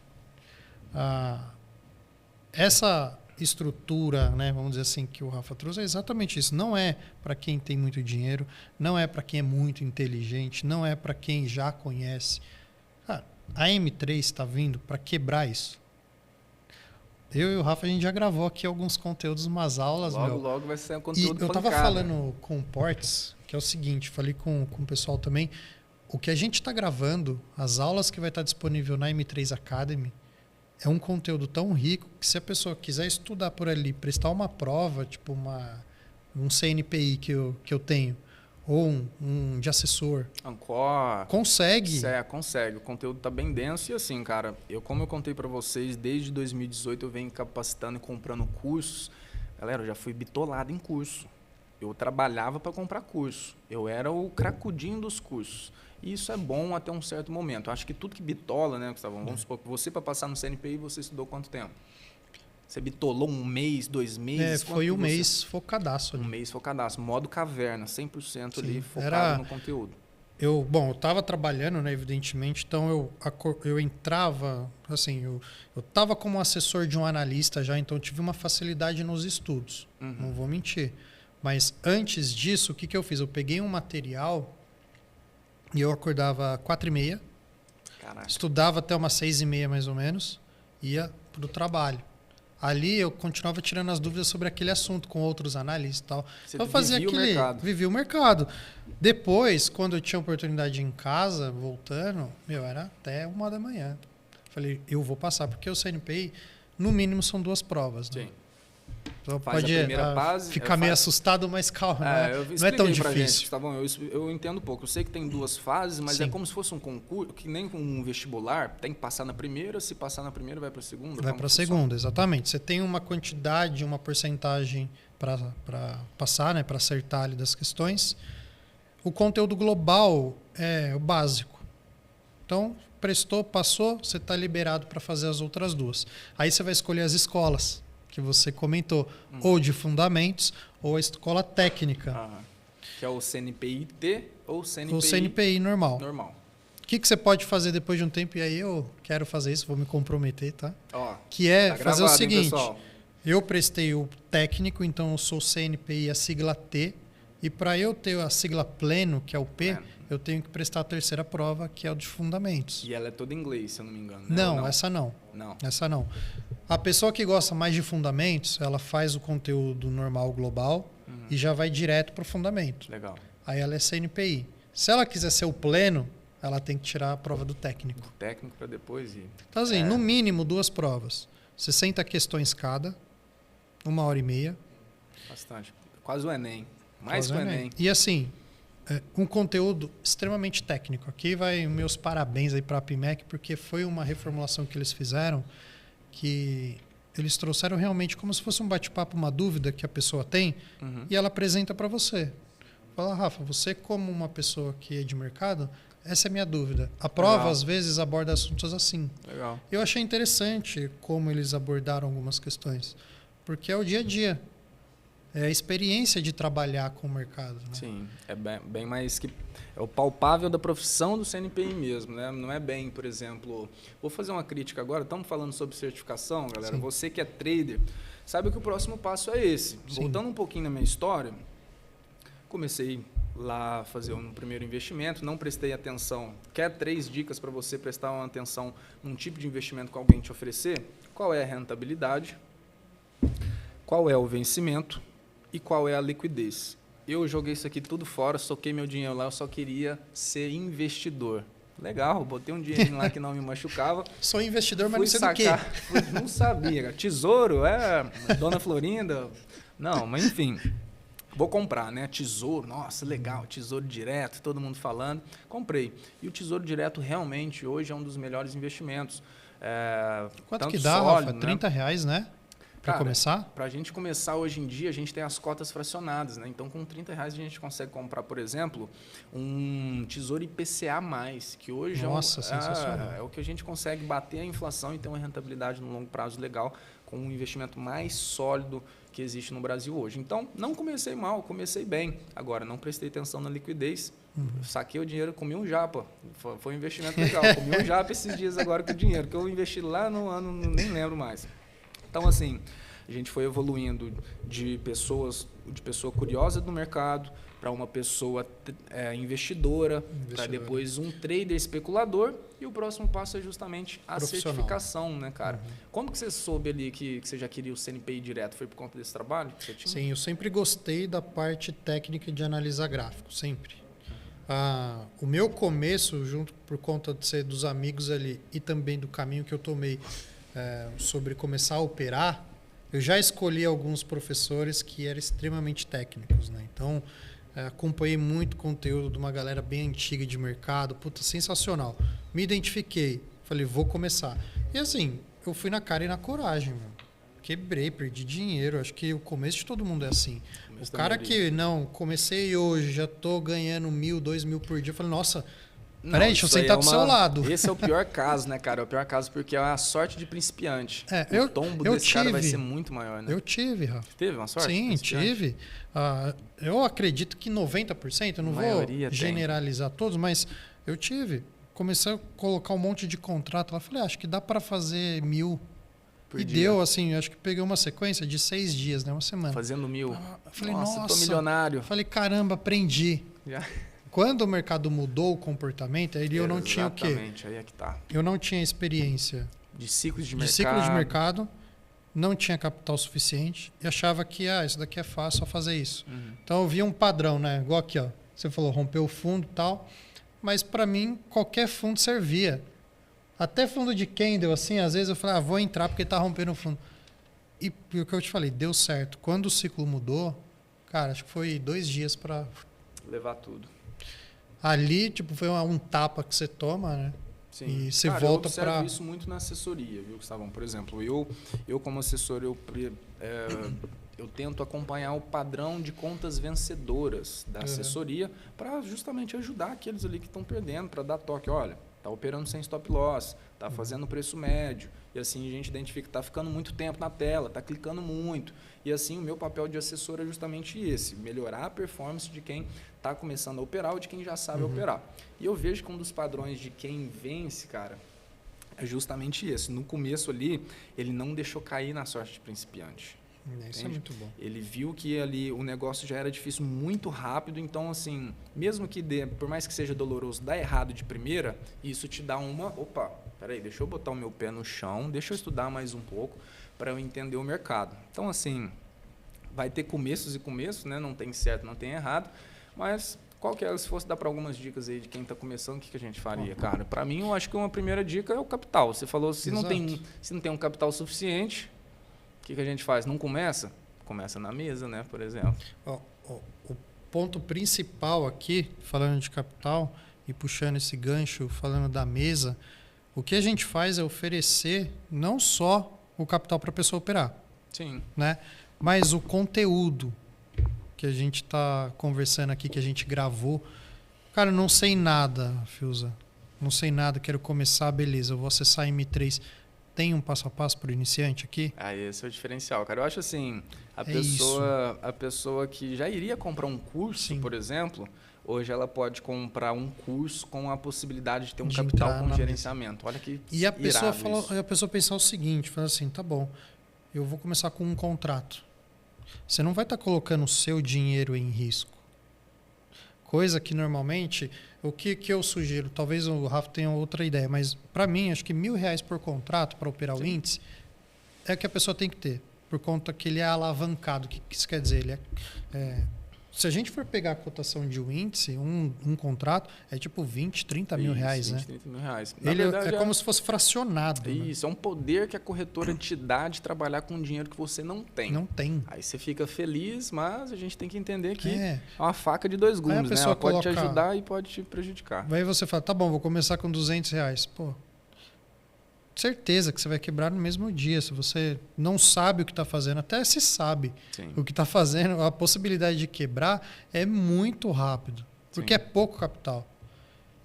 Essa estrutura, né, vamos dizer assim, que o Rafa trouxe, é exatamente isso. Não é para quem tem muito dinheiro, não é para quem é muito inteligente, não é para quem já conhece. Cara, a M3 está vindo para quebrar isso. Eu e o Rafa, a gente já gravou aqui alguns conteúdos, umas aulas. Logo vai ser um conteúdo. E eu estava falando com o Portes, que é o seguinte, falei com o pessoal também, o que a gente está gravando, as aulas que vai estar disponível na M3 Academy, é um conteúdo tão rico que se a pessoa quiser estudar por ali, prestar uma prova, tipo um CNPI que eu tenho, ou um de assessor. Ancor. Consegue. Consegue. O conteúdo tá bem denso e assim, cara, como eu contei para vocês, desde 2018 eu venho capacitando e comprando cursos. Galera, eu já fui bitolado em curso. Eu trabalhava para comprar curso. Eu era o cracudinho dos cursos. E isso é bom até um certo momento. Eu acho que tudo que bitola, né, Gustavo? Vamos supor que você, para passar no CNPI, você estudou quanto tempo? Você bitolou 1 mês, 2 meses? Foi um mês focadaço ali. Um mês focadaço. Modo caverna, 100% ali focado no conteúdo. Eu estava trabalhando, né, evidentemente, então eu entrava, assim, eu estava como assessor de um analista já, então eu tive uma facilidade nos estudos, não vou mentir. Mas antes disso, o que eu fiz? Eu peguei um material e eu acordava 4h30, estudava até umas 6h30 mais ou menos, ia para o trabalho. Ali eu continuava tirando as dúvidas sobre aquele assunto com outros analistas e tal. Você vivia o mercado. Depois, quando eu tinha oportunidade em casa, voltando, era até 1h da manhã. Falei, eu vou passar, porque o CNPI, no mínimo, são 2 provas. Né? Sim. Então faz a primeira fase, ficar meio assustado, mas calma, não é tão difícil. Gente, tá bom? Eu entendo um pouco. Eu sei que tem 2 fases, mas é como se fosse um concurso, que nem um vestibular, tem que passar na primeira, se passar na primeira vai para a segunda. Vai para a segunda, exatamente. Você tem uma quantidade, uma porcentagem para passar, né, para acertar ali das questões. O conteúdo global é o básico. Então, prestou, passou, você está liberado para fazer as outras 2. Aí você vai escolher as escolas que você comentou, ou de fundamentos, ou a escola técnica. Que é o CNPI-T ou o CNPI normal. O que você pode fazer depois de um tempo, e aí eu quero fazer isso, vou me comprometer, tá? Que é tá fazer gravado, o seguinte, hein, eu prestei o técnico, então eu sou CNPI, a sigla T, e para eu ter a sigla pleno, que é o P, eu tenho que prestar a terceira prova, que é o de fundamentos. E ela é toda em inglês, se eu não me engano. Né? Não, essa não. Essa não. A pessoa que gosta mais de fundamentos, ela faz o conteúdo normal global e já vai direto para o fundamento. Legal. Aí ela é CNPI. Se ela quiser ser o pleno, ela tem que tirar a prova do técnico. O técnico para depois ir. Então, assim, no mínimo 2 provas. 60 questões cada, 1h30. Bastante. Quase o Enem. Mais que o Enem. E assim, um conteúdo extremamente técnico. Aqui vai meus parabéns aí para a APIMEC, porque foi uma reformulação que eles fizeram, que eles trouxeram realmente como se fosse um bate-papo, uma dúvida que a pessoa tem, e ela apresenta para você. Fala, Rafa, você como uma pessoa que é de mercado, essa é a minha dúvida. A prova, às vezes, aborda assuntos assim. Legal. Eu achei interessante como eles abordaram algumas questões, porque é o dia a dia. É a experiência de trabalhar com o mercado. Né? Sim, é bem mais que... É o palpável da profissão do CNPI mesmo, né? Não é bem, por exemplo... Vou fazer uma crítica agora. Estamos falando sobre certificação, galera. Sim. Você que é trader, sabe que o próximo passo é esse. Sim. Voltando um pouquinho na minha história, comecei lá a fazer um primeiro investimento, não prestei atenção. Quer 3 dicas para você prestar uma atenção num tipo de investimento que alguém te oferecer? Qual é a rentabilidade? Qual é o vencimento? E qual é a liquidez? Eu joguei isso aqui tudo fora, soquei meu dinheiro lá, eu só queria ser investidor. Legal, botei um dinheirinho lá que não me machucava. Sou investidor, mas não sei do quê. Não sabia. Tesouro, Dona Florinda. Não, mas enfim. Vou comprar, né? Tesouro, nossa, legal, tesouro direto, todo mundo falando. Comprei. E o tesouro direto realmente hoje é um dos melhores investimentos. Quanto que dá, sólido, Rafa? R$30, né? Para começar? Para a gente começar hoje em dia, a gente tem as cotas fracionadas, né? Então, com R$30 a gente consegue comprar, por exemplo, um tesouro IPCA+, que hoje é o que a gente consegue bater a inflação e ter uma rentabilidade no longo prazo legal, com um investimento mais sólido que existe no Brasil hoje. Então, não comecei mal, comecei bem. Agora, não prestei atenção na liquidez, saquei o dinheiro, comi um japa. Foi um investimento legal. Comi um japa esses dias agora com o dinheiro, que eu investi lá no ano, nem lembro mais. Então, assim, a gente foi evoluindo de pessoa curiosa do mercado para uma pessoa investidora, para depois um trader especulador, e o próximo passo é justamente a certificação, né, cara? Como que você soube ali que você já queria o CNPI direto? Foi por conta desse trabalho que você tinha? Sim, eu sempre gostei da parte técnica de analisar gráfico, sempre. O meu começo, junto por conta de ser dos amigos ali e também do caminho que eu tomei sobre começar a operar, eu já escolhi alguns professores que eram extremamente técnicos, né? Então, acompanhei muito conteúdo de uma galera bem antiga de mercado. Puta, sensacional. Me identifiquei. Falei, vou começar. E assim, eu fui na cara e na coragem, meu. Quebrei, perdi dinheiro. Acho que o começo de todo mundo é assim. O cara que, não, comecei hoje, já tô ganhando 1.000, 2.000 por dia. Eu falei, nossa... Peraí, deixa eu sentar do seu lado. Esse é o pior caso, né, cara? É o pior caso porque é a sorte de principiante. O tombo desse cara vai ser muito maior, né? Eu tive, Rafa. Teve uma sorte? Sim, tive. Eu acredito que 90%, eu não vou generalizar todos, mas eu tive. Comecei a colocar um monte de contrato lá. Falei, acho que dá para fazer 1.000. E deu, assim, acho que peguei uma sequência de 6 dias, né? Uma semana. Fazendo 1.000. Falei, nossa, tô milionário. Falei, caramba, aprendi. Já. Quando o mercado mudou o comportamento, aí eu não tinha o quê? Exatamente, aí é que tá. Eu não tinha experiência de ciclos de mercado, não tinha capital suficiente e achava que isso daqui é fácil, só fazer isso. Então eu via um padrão, né? Igual aqui, ó. Você falou, rompeu o fundo e tal, mas para mim qualquer fundo servia. Até fundo de candle, assim, às vezes eu falei, vou entrar porque tá rompendo o fundo. E o que eu te falei, deu certo. Quando o ciclo mudou, cara, acho que foi 2 dias para levar tudo. Ali, tipo, foi um tapa que você toma, né? Sim. E você volta para... Eu observo isso muito na assessoria, viu, Gustavão? Por exemplo, eu como assessor, eu tento acompanhar o padrão de contas vencedoras da assessoria para justamente ajudar aqueles ali que estão perdendo, para dar toque. Olha, está operando sem stop loss, está fazendo preço médio. E assim a gente identifica que está ficando muito tempo na tela, está clicando muito. E assim o meu papel de assessor é justamente esse, melhorar a performance de quem está começando a operar ou de quem já sabe operar. E eu vejo que um dos padrões de quem vence, cara, é justamente esse. No começo ali, ele não deixou cair na sorte de principiante. Isso é muito bom. Ele viu que ali o negócio já era difícil muito rápido, então assim, mesmo que por mais que seja doloroso, dá errado de primeira, isso te dá opa, peraí, deixa eu botar o meu pé no chão, deixa eu estudar mais um pouco para eu entender o mercado. Então assim, vai ter começos e começos, né? Não tem certo, não tem errado, mas se fosse dar para algumas dicas aí de quem está começando, o que a gente faria? Cara, para mim eu acho que uma primeira dica é o capital. Você falou, se não tem um capital suficiente, o que a gente faz? Não começa? Começa na mesa, né, por exemplo. O ponto principal aqui, falando de capital e puxando esse gancho, falando da mesa, o que a gente faz é oferecer não só o capital para a pessoa operar. Sim. Né? Mas o conteúdo que a gente está conversando aqui, que a gente gravou. Cara, não sei nada, Fiuza. Não sei nada, quero começar, beleza, eu vou acessar a M3. Tem um passo a passo para o iniciante aqui? Esse é o diferencial, cara. Eu acho assim, a pessoa que já iria comprar um curso, por exemplo, hoje ela pode comprar um curso com a possibilidade de ter um capital com gerenciamento. Olha que e a pessoa pensar o seguinte, fala assim, tá bom, eu vou começar com um contrato. Você não vai estar colocando o seu dinheiro em risco. Coisa que normalmente, o que eu sugiro, talvez o Rafa tenha outra ideia, mas para mim, acho que R$1.000 por contrato para operar o índice é o que a pessoa tem que ter, por conta que ele é alavancado. O que isso quer dizer? Se a gente for pegar a cotação de um índice, um contrato, é tipo 20, 30 mil reais, 20, né? 30 mil reais. Ele é como se fosse fracionado. Isso, é um poder que a corretora te dá de trabalhar com dinheiro que você não tem. Não tem. Aí você fica feliz, mas a gente tem que entender que é uma faca de 2 gumes, né? Ela pode te ajudar e pode te prejudicar. Aí você fala, tá bom, vou começar com R$200. Pô, certeza que você vai quebrar no mesmo dia. Se você não sabe o que está fazendo, até se sabe o que está fazendo, a possibilidade de quebrar é muito rápido, porque é pouco capital.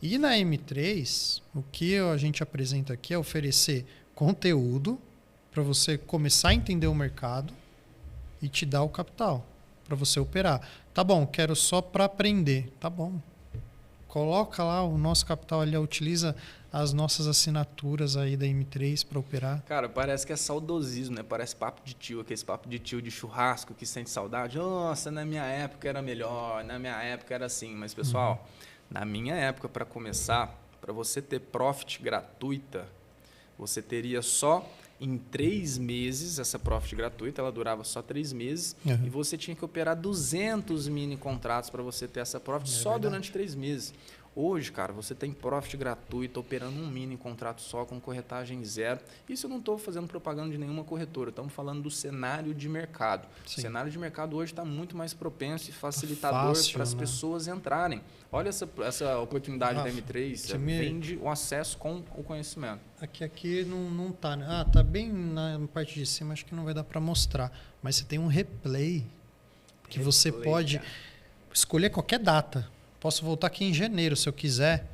E na M3, o que a gente apresenta aqui é oferecer conteúdo para você começar a entender o mercado e te dar o capital para você operar. Tá bom, quero só para aprender. Tá bom. Coloca lá o nosso capital ali, utiliza as nossas assinaturas aí da M3 para operar. Cara, parece que é saudosismo, né? Parece papo de tio, aquele papo de tio de churrasco que sente saudade. Nossa, na minha época era melhor, na minha época era assim. Mas, pessoal, na minha época, para começar, para você ter profit gratuita, você teria só em 3 meses, essa profit gratuita, ela durava só 3 meses, e você tinha que operar 200 mini contratos para você ter essa profit só durante 3 meses. Hoje, cara, você tem profit gratuito, operando um mini contrato só, com corretagem zero. Isso eu não estou fazendo propaganda de nenhuma corretora, estamos falando do cenário de mercado. Sim. O cenário de mercado hoje está muito mais propenso e facilitador para as pessoas entrarem. Olha essa oportunidade da M3, vende o acesso com o conhecimento. Aqui não tá, né? Ah, tá bem na parte de cima, acho que não vai dar para mostrar. Mas você tem um replay que você pode escolher qualquer data. Posso voltar aqui em janeiro, se eu quiser,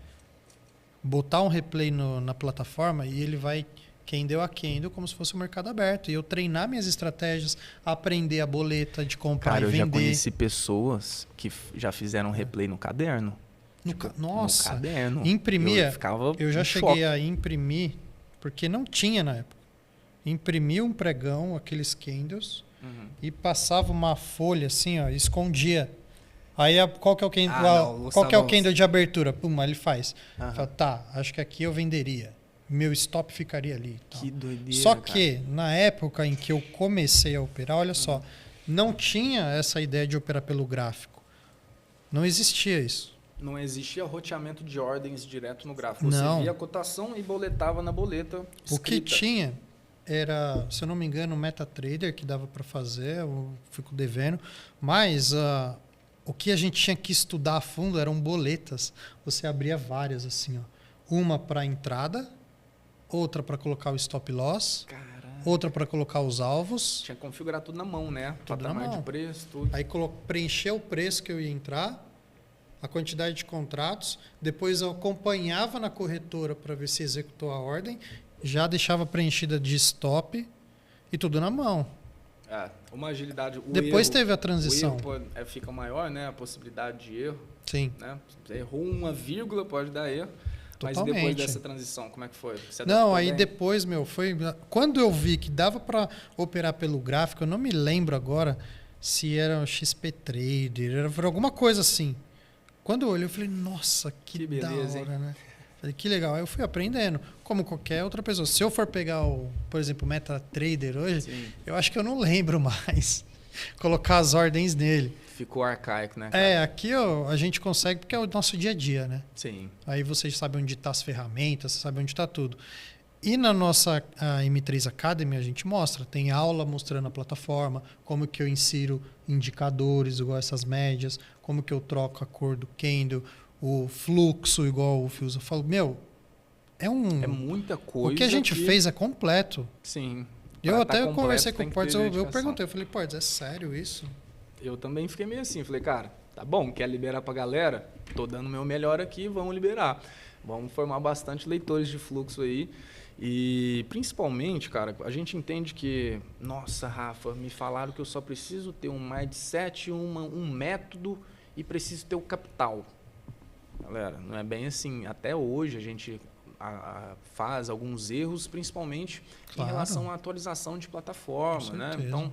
botar um replay na plataforma e ele vai candle a candle como se fosse um mercado aberto. E eu treinar minhas estratégias, aprender a boleta de comprar e vender. Cara, eu já conheci pessoas que já fizeram replay no caderno. Nossa, no caderno. Imprimia. Eu já cheguei a imprimir, porque não tinha na época. Imprimia um pregão, aqueles candles, e passava uma folha assim, ó, escondia. Aí qual que é o candle, qual que é o candle de abertura? Pum, ele faz. Fala, tá, acho que aqui eu venderia. Meu stop ficaria ali. Tal. Que doideira. Só que na época em que eu comecei a operar, olha só, não tinha essa ideia de operar pelo gráfico. Não existia isso. Não existia roteamento de ordens direto no gráfico. Você Não. via a cotação e boletava na boleta escrita. O que tinha era, se eu não me engano, o MetaTrader que dava para fazer, eu fico devendo, mas o que a gente tinha que estudar a fundo eram boletas. Você abria várias assim, ó. Uma para entrada, outra para colocar o stop loss, outra para colocar os alvos. Tinha que configurar tudo na mão, né? Tudo patamar na mão. De preço, tudo. Aí preencher o preço que eu ia entrar, a quantidade de contratos, depois eu acompanhava na corretora para ver se executou a ordem, já deixava preenchida de stop e tudo na mão. Uma agilidade. Depois teve a transição. O erro fica maior, né? A possibilidade de erro. Sim. Né? Você errou uma vírgula, pode dar erro. Totalmente. Mas depois dessa transição, como é que foi? Não, aí depois, foi... Quando eu vi que dava para operar pelo gráfico, eu não me lembro agora se era o XP Trader, era alguma coisa assim. Quando eu olhei, eu falei, nossa, que beleza, da hora, né? Falei, que legal. Aí eu fui aprendendo, como qualquer outra pessoa. Se eu for pegar, por exemplo, o MetaTrader hoje, sim, eu acho que eu não lembro mais colocar as ordens nele. Ficou arcaico, né, cara? Aqui a gente consegue porque é o nosso dia a dia, né? Sim. Aí vocês sabem onde estão as ferramentas, você sabe onde está tudo. E na nossa M3 Academy a gente mostra, tem aula mostrando a plataforma, como que eu insiro indicadores, igual essas médias, como que eu troco a cor do candle, o fluxo, igual o Fiuza falou. É muita coisa. O que a gente fez é completo. Sim. Eu conversei com o Portes, eu perguntei, eu falei, Portes, é sério isso? Eu também fiquei meio assim, falei, cara, tá bom, quer liberar pra galera? Tô dando o meu melhor aqui, vamos liberar. Vamos formar bastante leitores de fluxo aí. E principalmente, cara, a gente entende que, nossa, Rafa, me falaram que eu só preciso ter um mindset, um método e preciso ter o capital. Galera, não é bem assim. Até hoje a gente faz alguns erros, principalmente em relação à atualização de plataforma, né? Então,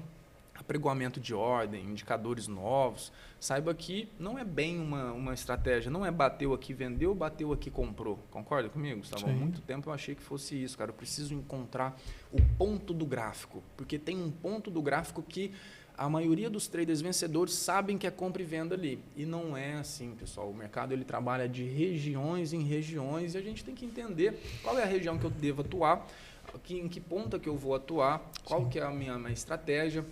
apregoamento de ordem, indicadores novos. Saiba que não é bem uma estratégia, não é bateu aqui, vendeu, bateu aqui, comprou. Concorda comigo, Gustavo? Há muito tempo eu achei que fosse isso, cara. Eu preciso encontrar o ponto do gráfico, porque tem um ponto do gráfico que a maioria dos traders vencedores sabem que é compra e venda ali. E não é assim, pessoal. O mercado ele trabalha de regiões em regiões e a gente tem que entender qual é a região que eu devo atuar, em que ponta que eu vou atuar, qual que é a minha estratégia.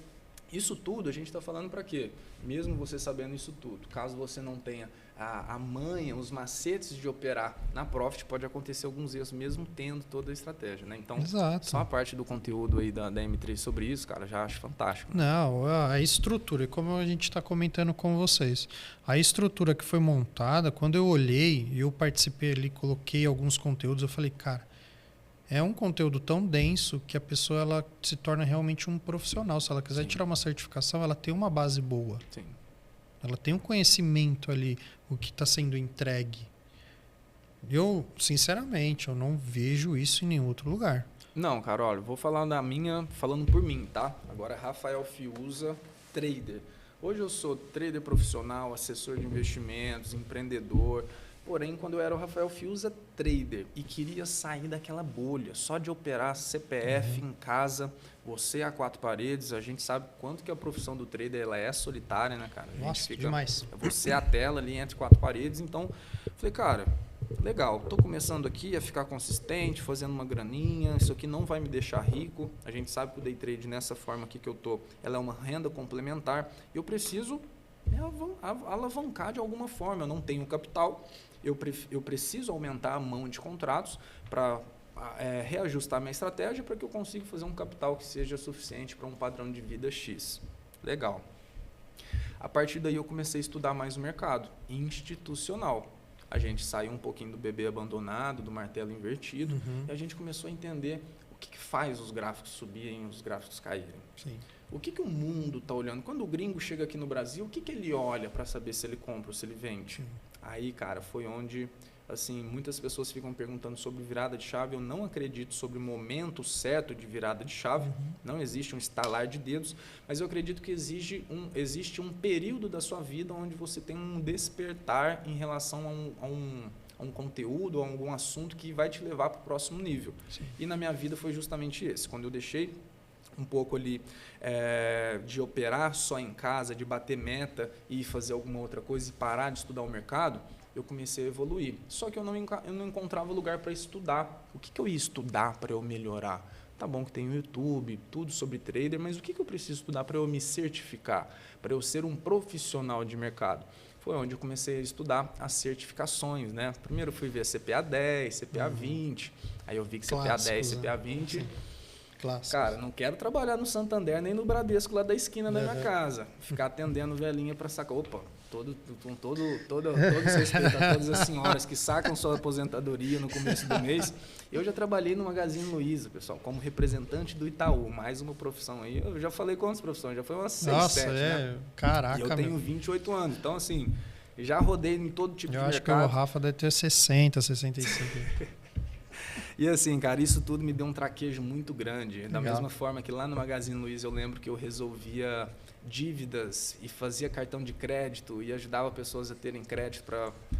Isso tudo a gente está falando para quê? Mesmo você sabendo isso tudo, caso você não tenha a manha, os macetes de operar na Profit, pode acontecer alguns erros, mesmo tendo toda a estratégia, né? Então, só a parte do conteúdo aí da M3 sobre isso, cara, já acho fantástico. Né? Não, a estrutura, como a gente está comentando com vocês, a estrutura que foi montada, quando eu olhei e eu participei ali, coloquei alguns conteúdos, eu falei, cara, é um conteúdo tão denso que a pessoa ela se torna realmente um profissional. Se ela quiser tirar uma certificação, ela tem uma base boa. Sim. Ela tem um conhecimento ali, o que está sendo entregue. Eu, sinceramente, eu não vejo isso em nenhum outro lugar. Não, cara, olha, vou falar da minha, falando por mim, tá? Agora, Rafael Fiuza, trader. Hoje eu sou trader profissional, assessor de investimentos, empreendedor. Porém, quando eu era o Rafael Fiuza trader e queria sair daquela bolha, só de operar CPF em casa, você a quatro paredes, a gente sabe quanto que a profissão do trader ela é solitária, né, cara? A gente Nossa, fica, demais. você a tela ali entre quatro paredes, então, falei, cara, legal, tô começando aqui a ficar consistente, fazendo uma graninha, isso aqui não vai me deixar rico, a gente sabe que o day trade nessa forma aqui que eu tô, ela é uma renda complementar, e eu preciso alavancar de alguma forma, eu não tenho capital, eu preciso aumentar a mão de contratos para reajustar minha estratégia para que eu consiga fazer um capital que seja suficiente para um padrão de vida X. Legal. A partir daí eu comecei a estudar mais o mercado institucional. A gente saiu um pouquinho do bebê abandonado, do martelo invertido, e a gente começou a entender o que faz os gráficos subirem e os gráficos caírem. Sim. O que o mundo está olhando? Quando o gringo chega aqui no Brasil, o que ele olha para saber se ele compra ou se ele vende? Sim. Aí, cara, foi onde assim, muitas pessoas ficam perguntando sobre virada de chave. Eu não acredito sobre o momento certo de virada de chave. Não existe um estalar de dedos, mas eu acredito que existe um período da sua vida onde você tem um despertar em relação a um conteúdo, a algum assunto que vai te levar para o próximo nível. Sim. E na minha vida foi justamente esse. Quando eu deixei um pouco ali de operar só em casa, de bater meta e fazer alguma outra coisa e parar de estudar o mercado, eu comecei a evoluir. Só que eu não encontrava lugar para estudar. O que eu ia estudar para eu melhorar? Tá bom que tem o YouTube, tudo sobre trader, mas o que eu preciso estudar para eu me certificar, para eu ser um profissional de mercado? Foi onde eu comecei a estudar as certificações, né? Primeiro eu fui ver CPA 10, CPA 20, aí eu vi que CPA 10, CPA 20... Sim. Clássicos. Cara, não quero trabalhar no Santander nem no Bradesco lá da esquina da minha casa. Ficar atendendo velhinha para sacar. Opa, todo respeito a todas as senhoras que sacam sua aposentadoria no começo do mês. Eu já trabalhei no Magazine Luiza, pessoal, como representante do Itaú. Mais uma profissão aí. Eu já falei quantas profissões? Já foi umas 6, 7, né? Caraca, e eu tenho 28 anos. Então, assim, já rodei em todo tipo de mercado. Eu acho que o Rafa deve ter 60, 65. E assim, cara, isso tudo me deu um traquejo muito grande. Da mesma forma que lá no Magazine Luiza eu lembro que eu resolvia dívidas e fazia cartão de crédito e ajudava pessoas a terem crédito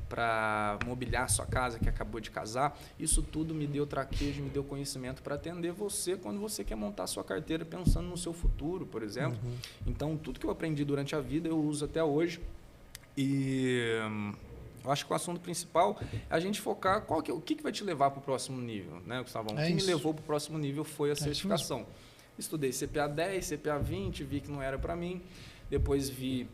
para mobiliar sua casa que acabou de casar. Isso tudo me deu traquejo, me deu conhecimento para atender você quando você quer montar sua carteira pensando no seu futuro, por exemplo. Então, tudo que eu aprendi durante a vida eu uso até hoje. E eu acho que o assunto principal é a gente focar o que vai te levar para o próximo nível, né, Gustavão? O que me levou para o próximo nível foi a certificação. Estudei CPA 10, CPA 20, vi que não era para mim. Depois vi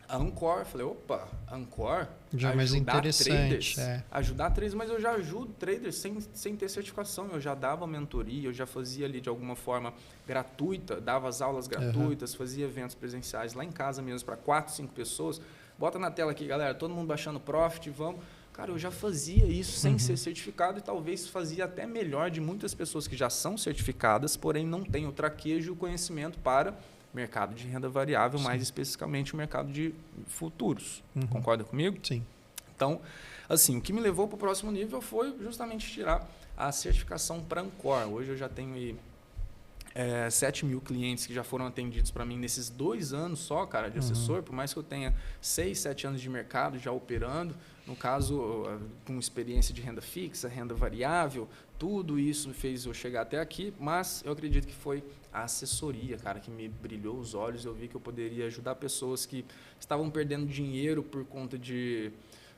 a Ancor, falei, opa, Ancor, já mais interessante. Ajudar traders, mas eu já ajudo traders sem ter certificação. Eu já dava mentoria, eu já fazia ali de alguma forma gratuita, dava as aulas gratuitas, fazia eventos presenciais lá em casa mesmo para 4, 5 pessoas. Bota na tela aqui, galera, todo mundo baixando Profit, vamos. Cara, eu já fazia isso sem ser certificado e talvez fazia até melhor de muitas pessoas que já são certificadas, porém não têm o traquejo e o conhecimento para mercado de renda variável, mais especificamente o mercado de futuros. Concorda comigo? Sim. Então, assim, o que me levou para o próximo nível foi justamente tirar a certificação para Ancor. Hoje eu já tenho aí 7 mil clientes que já foram atendidos para mim nesses 2 anos só, cara, de assessor, por mais que eu tenha 6, 7 anos de mercado já operando, no caso, com experiência de renda fixa, renda variável, tudo isso fez eu chegar até aqui, mas eu acredito que foi a assessoria, cara, que me brilhou os olhos. Eu vi que eu poderia ajudar pessoas que estavam perdendo dinheiro por conta de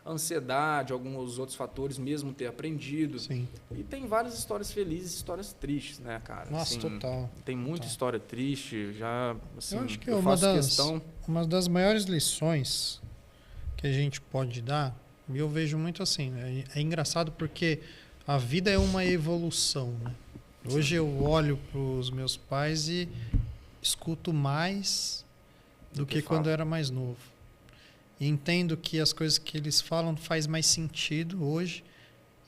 ansiedade, alguns outros fatores, mesmo ter aprendido. Sim. E tem várias histórias felizes e histórias tristes, né, cara? Nossa, assim, total. Tem muita história triste, já, assim, eu acho que uma das maiores lições que a gente pode dar, e eu vejo muito assim, né? É engraçado porque a vida é uma evolução, né? Hoje eu olho para os meus pais e escuto mais do que quando eu era mais novo. E entendo que as coisas que eles falam faz mais sentido hoje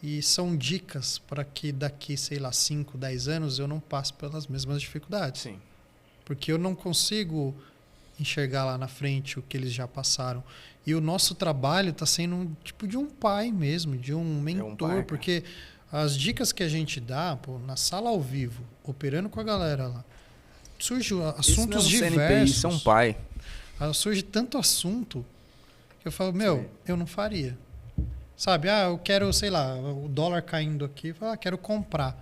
e são dicas para que daqui, sei lá, 5, 10 anos eu não passe pelas mesmas dificuldades. Sim. Porque eu não consigo enxergar lá na frente o que eles já passaram. E o nosso trabalho está sendo um tipo de um pai mesmo, de um mentor, porque as dicas que a gente dá, pô, na sala ao vivo, operando com a galera lá, surge assuntos diversos. CNPI, isso é um pai. Surge tanto assunto que eu falo, eu não faria. Sabe? Eu quero, sei lá, o dólar caindo aqui, quero comprar.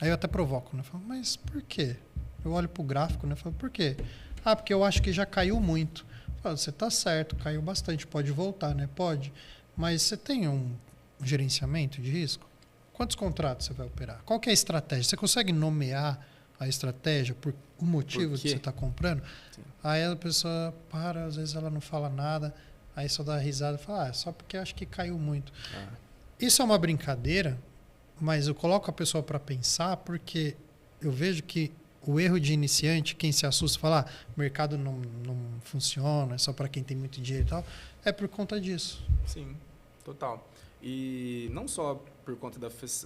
Aí eu até provoco, né? Falo, mas por quê? Eu olho pro gráfico, né? Falo, por quê? Porque eu acho que já caiu muito. Falo, você tá certo, caiu bastante, pode voltar, né? Pode. Mas você tem um gerenciamento de risco? Quantos contratos você vai operar? Qual que é a estratégia? Você consegue nomear a estratégia por o motivo que você está comprando? Sim. Aí a pessoa para, às vezes ela não fala nada, aí só dá risada e fala, só porque acho que caiu muito. Isso é uma brincadeira, mas eu coloco a pessoa para pensar porque eu vejo que o erro de iniciante, quem se assusta, fala, o mercado não funciona, é só para quem tem muito dinheiro e tal, é por conta disso. Sim, total. E não só por conta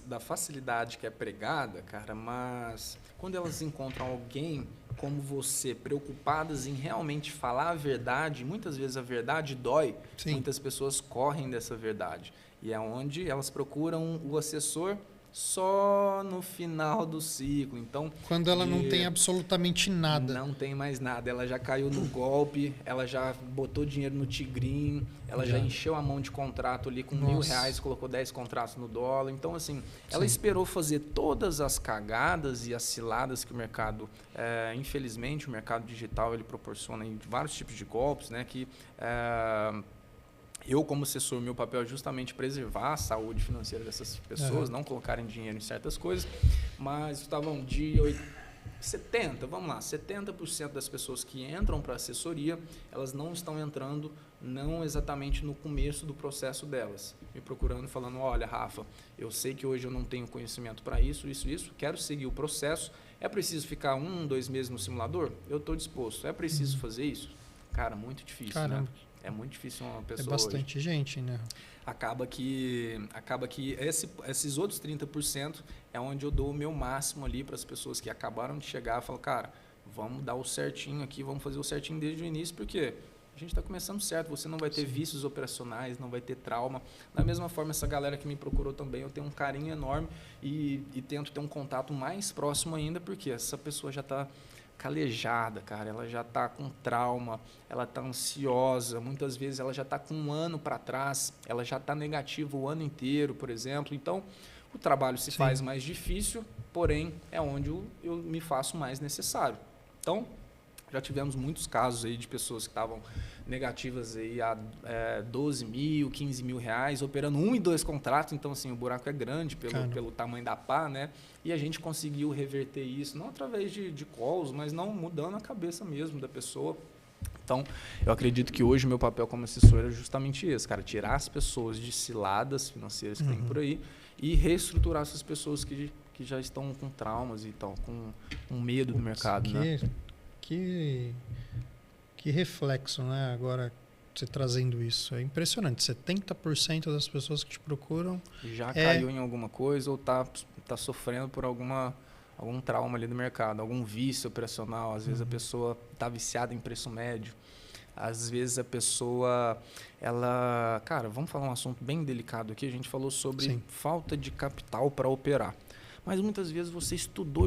da facilidade que é pregada, cara, mas quando elas encontram alguém como você, preocupadas em realmente falar a verdade, muitas vezes a verdade dói, Sim. Muitas pessoas correm dessa verdade. E é onde elas procuram o assessor só no final do ciclo. Então, quando ela não tem absolutamente nada. Não tem mais nada. Ela já caiu no golpe, ela já botou dinheiro no tigrinho, ela já encheu a mão de contrato ali com R$1.000, colocou 10 contratos no dólar. Então, assim, ela esperou fazer todas as cagadas e as ciladas que o mercado, infelizmente, o mercado digital ele proporciona em vários tipos de golpes, né? Que eu, como assessor, meu papel é justamente preservar a saúde financeira dessas pessoas, não colocarem dinheiro em certas coisas, mas estavam de 70% das pessoas que entram para a assessoria, elas não estão entrando não exatamente no começo do processo delas, me procurando falando, olha, Rafa, eu sei que hoje eu não tenho conhecimento para isso, quero seguir o processo, é preciso ficar 2 meses no simulador? Eu estou disposto. É preciso fazer isso? Cara, muito difícil, Caramba. Né? É muito difícil uma pessoa. É bastante hoje. Gente, né? Acaba que esses outros 30% é onde eu dou o meu máximo ali para as pessoas que acabaram de chegar. Eu falo, cara, vamos dar o certinho aqui, vamos fazer o certinho desde o início, porque a gente está começando certo. Você não vai ter vícios operacionais, não vai ter trauma. Da mesma forma, essa galera que me procurou também, eu tenho um carinho enorme e tento ter um contato mais próximo ainda, porque essa pessoa já está calejada, cara, ela já está com trauma, ela está ansiosa, muitas vezes ela já está com um ano para trás, ela já está negativa o ano inteiro, por exemplo. Então, o trabalho se faz mais difícil, porém, é onde eu me faço mais necessário. Então, já tivemos muitos casos aí de pessoas que estavam negativas aí a 12 mil, 15 mil reais, operando 1 e 2 contratos. Então, assim, o buraco é grande pelo tamanho da pá, né? E a gente conseguiu reverter isso, não através de calls, mas não mudando a cabeça mesmo da pessoa. Então, eu acredito que hoje o meu papel como assessor é justamente esse, cara, tirar as pessoas de ciladas financeiras que tem por aí e reestruturar essas pessoas que já estão com traumas e estão com um medo do mercado, né? Que reflexo, né? Agora, você trazendo isso. É impressionante. 70% das pessoas que te procuram já caiu em alguma coisa ou tá sofrendo por algum trauma ali do mercado, algum vício operacional. Às vezes a pessoa está viciada em preço médio. Às vezes a pessoa, Cara, vamos falar um assunto bem delicado aqui. A gente falou sobre falta de capital para operar. Mas muitas vezes você estudou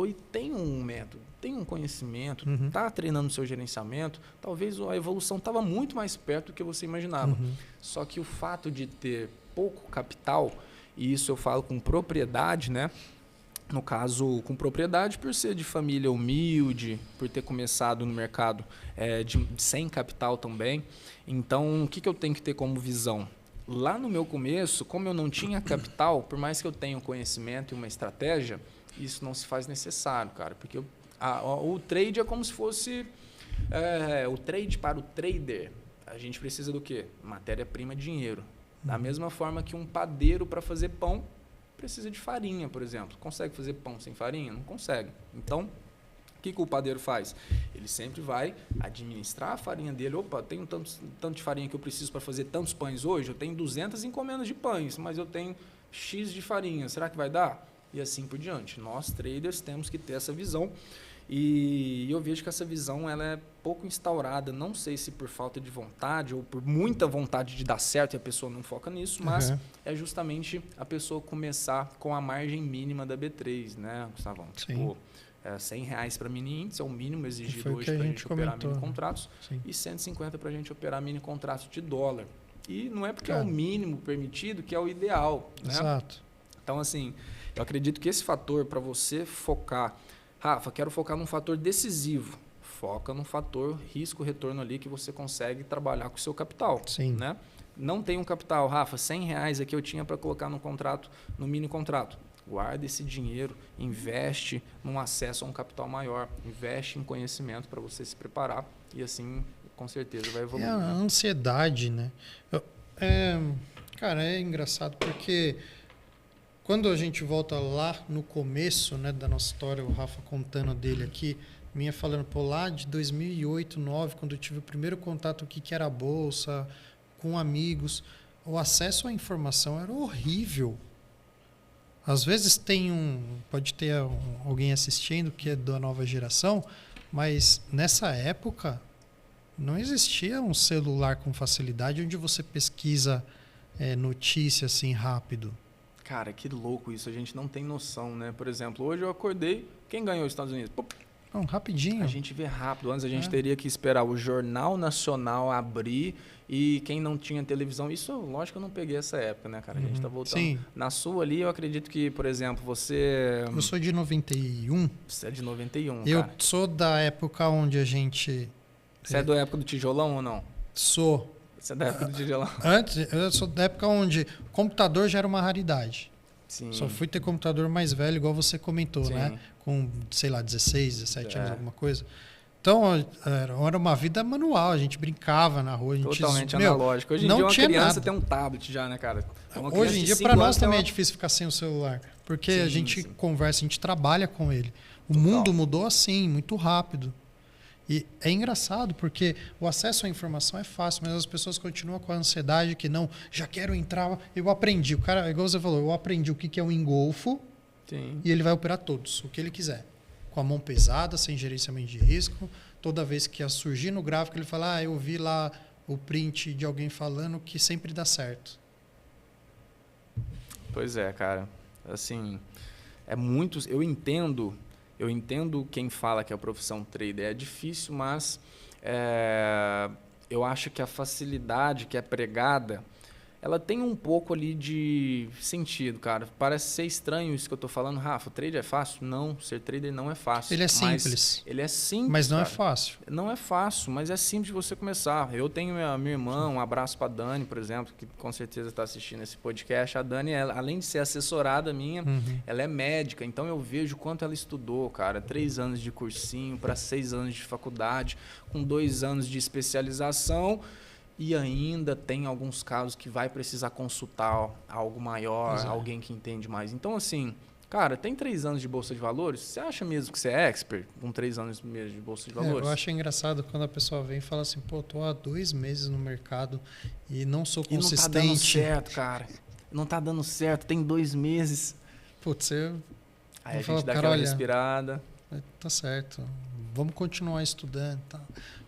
e tem um método, tem um conhecimento, está treinando o seu gerenciamento, talvez a evolução estava muito mais perto do que você imaginava. Só que o fato de ter pouco capital, e isso eu falo com propriedade, né? No caso, com propriedade por ser de família humilde, por ter começado no mercado sem capital também. Então, o que eu tenho que ter como visão? Lá no meu começo, como eu não tinha capital, por mais que eu tenha um conhecimento e uma estratégia, isso não se faz necessário, cara. Porque o trade é como se fosse o trade para o trader. A gente precisa do quê? Matéria-prima, dinheiro. Da mesma forma que um padeiro para fazer pão precisa de farinha, por exemplo. Consegue fazer pão sem farinha? Não consegue. Então, o que o padeiro faz? Ele sempre vai administrar a farinha dele. Opa, tenho tanto de farinha que eu preciso para fazer tantos pães hoje. Eu tenho 200 encomendas de pães, mas eu tenho X de farinha. Será que vai dar? E assim por diante. Nós, traders, temos que ter essa visão. E eu vejo que essa visão ela é pouco instaurada. Não sei se por falta de vontade ou por muita vontade de dar certo e a pessoa não foca nisso, mas é justamente a pessoa começar com a margem mínima da B3, né, Gustavão? Tipo, R$100 para mini índice é o mínimo exigido hoje para a gente operar mini contratos e 150 para a gente operar mini contratos de dólar. E não é porque é o mínimo permitido que é o ideal, né? Exato. Então, assim, eu acredito que esse fator, para você focar... Rafa, quero focar num fator decisivo. Foca num fator risco-retorno ali que você consegue trabalhar com o seu capital. Sim. Né? Não tem um capital, Rafa, R$100 aqui eu tinha para colocar no contrato, no mini contrato. Guarda esse dinheiro, investe num acesso a um capital maior, investe em conhecimento para você se preparar e assim, com certeza, vai evoluir. É a ansiedade, né? Cara, é engraçado porque quando a gente volta lá no começo, né, da nossa história, o Rafa contando dele aqui, minha falando, pô, lá de 2008, 2009, quando eu tive o primeiro contato com o que era a Bolsa, com amigos, o acesso à informação era horrível. Às vezes pode ter alguém assistindo que é da nova geração, mas nessa época não existia um celular com facilidade onde você pesquisa notícia assim rápido. Cara, que louco isso, a gente não tem noção, né? Por exemplo, hoje eu acordei, quem ganhou os Estados Unidos? Pô, não, rapidinho. A gente vê rápido. Antes a gente teria que esperar o Jornal Nacional abrir e quem não tinha televisão... Isso, lógico que eu não peguei essa época, né, cara? A gente tá voltando. Sim. Na sua ali, eu acredito que, por exemplo, você... Eu sou de 91. Você é de 91, Eu cara. sou da época onde a gente... Você é da época do tijolão ou não? Sou. Você é da época do tijolão? Eu sou da época onde computador já era uma raridade. Sim. Só fui ter computador mais velho, igual você comentou, Sim. né? Com, sei lá, 16, 17 anos, alguma coisa. Então, era uma vida manual. A gente brincava na rua. A gente, totalmente analógico. Hoje em dia, uma criança tem um tablet já, né, cara? Hoje em dia, para nós também é difícil ficar sem o celular. Porque a gente conversa, a gente trabalha com ele. O mundo mudou assim, muito rápido. E é engraçado, porque o acesso à informação é fácil, mas as pessoas continuam com a ansiedade que não, já quero entrar. Eu aprendi, o cara, igual você falou, eu aprendi o que é um engolfo. Sim. E ele vai operar todos, o que ele quiser. Com a mão pesada, sem gerenciamento de risco. Toda vez que ia surgir no gráfico, ele fala, eu vi lá o print de alguém falando que sempre dá certo. Pois é, cara. Assim, é muito... Eu entendo quem fala que a profissão trader é difícil, mas eu acho que a facilidade que é pregada, ela tem um pouco ali de sentido, cara. Parece ser estranho isso que eu estou falando. Rafa, trader é fácil? Não, ser trader não é fácil. Ele é simples. Ele é simples, mas não cara. É fácil. Não é fácil, mas é simples de você começar. Eu tenho minha irmã, um abraço para a Dani, por exemplo, que com certeza está assistindo esse podcast. A Dani, além de ser assessorada minha, ela é médica. Então eu vejo quanto ela estudou, cara. 3 anos de cursinho para 6 anos de faculdade, com 2 anos de especialização. E ainda tem alguns casos que vai precisar consultar algo maior, alguém que entende mais. Então, assim, cara, tem 3 anos de Bolsa de Valores? Você acha mesmo que você é expert com 3 anos mesmo de Bolsa de Valores? Eu acho engraçado quando a pessoa vem e fala assim, pô, tô há 2 meses no mercado e não sou consistente. E não tá dando certo, cara. Não tá dando certo, tem 2 meses. Putz, aí a gente dá aquela respirada. Tá certo, vamos continuar estudando. Tá.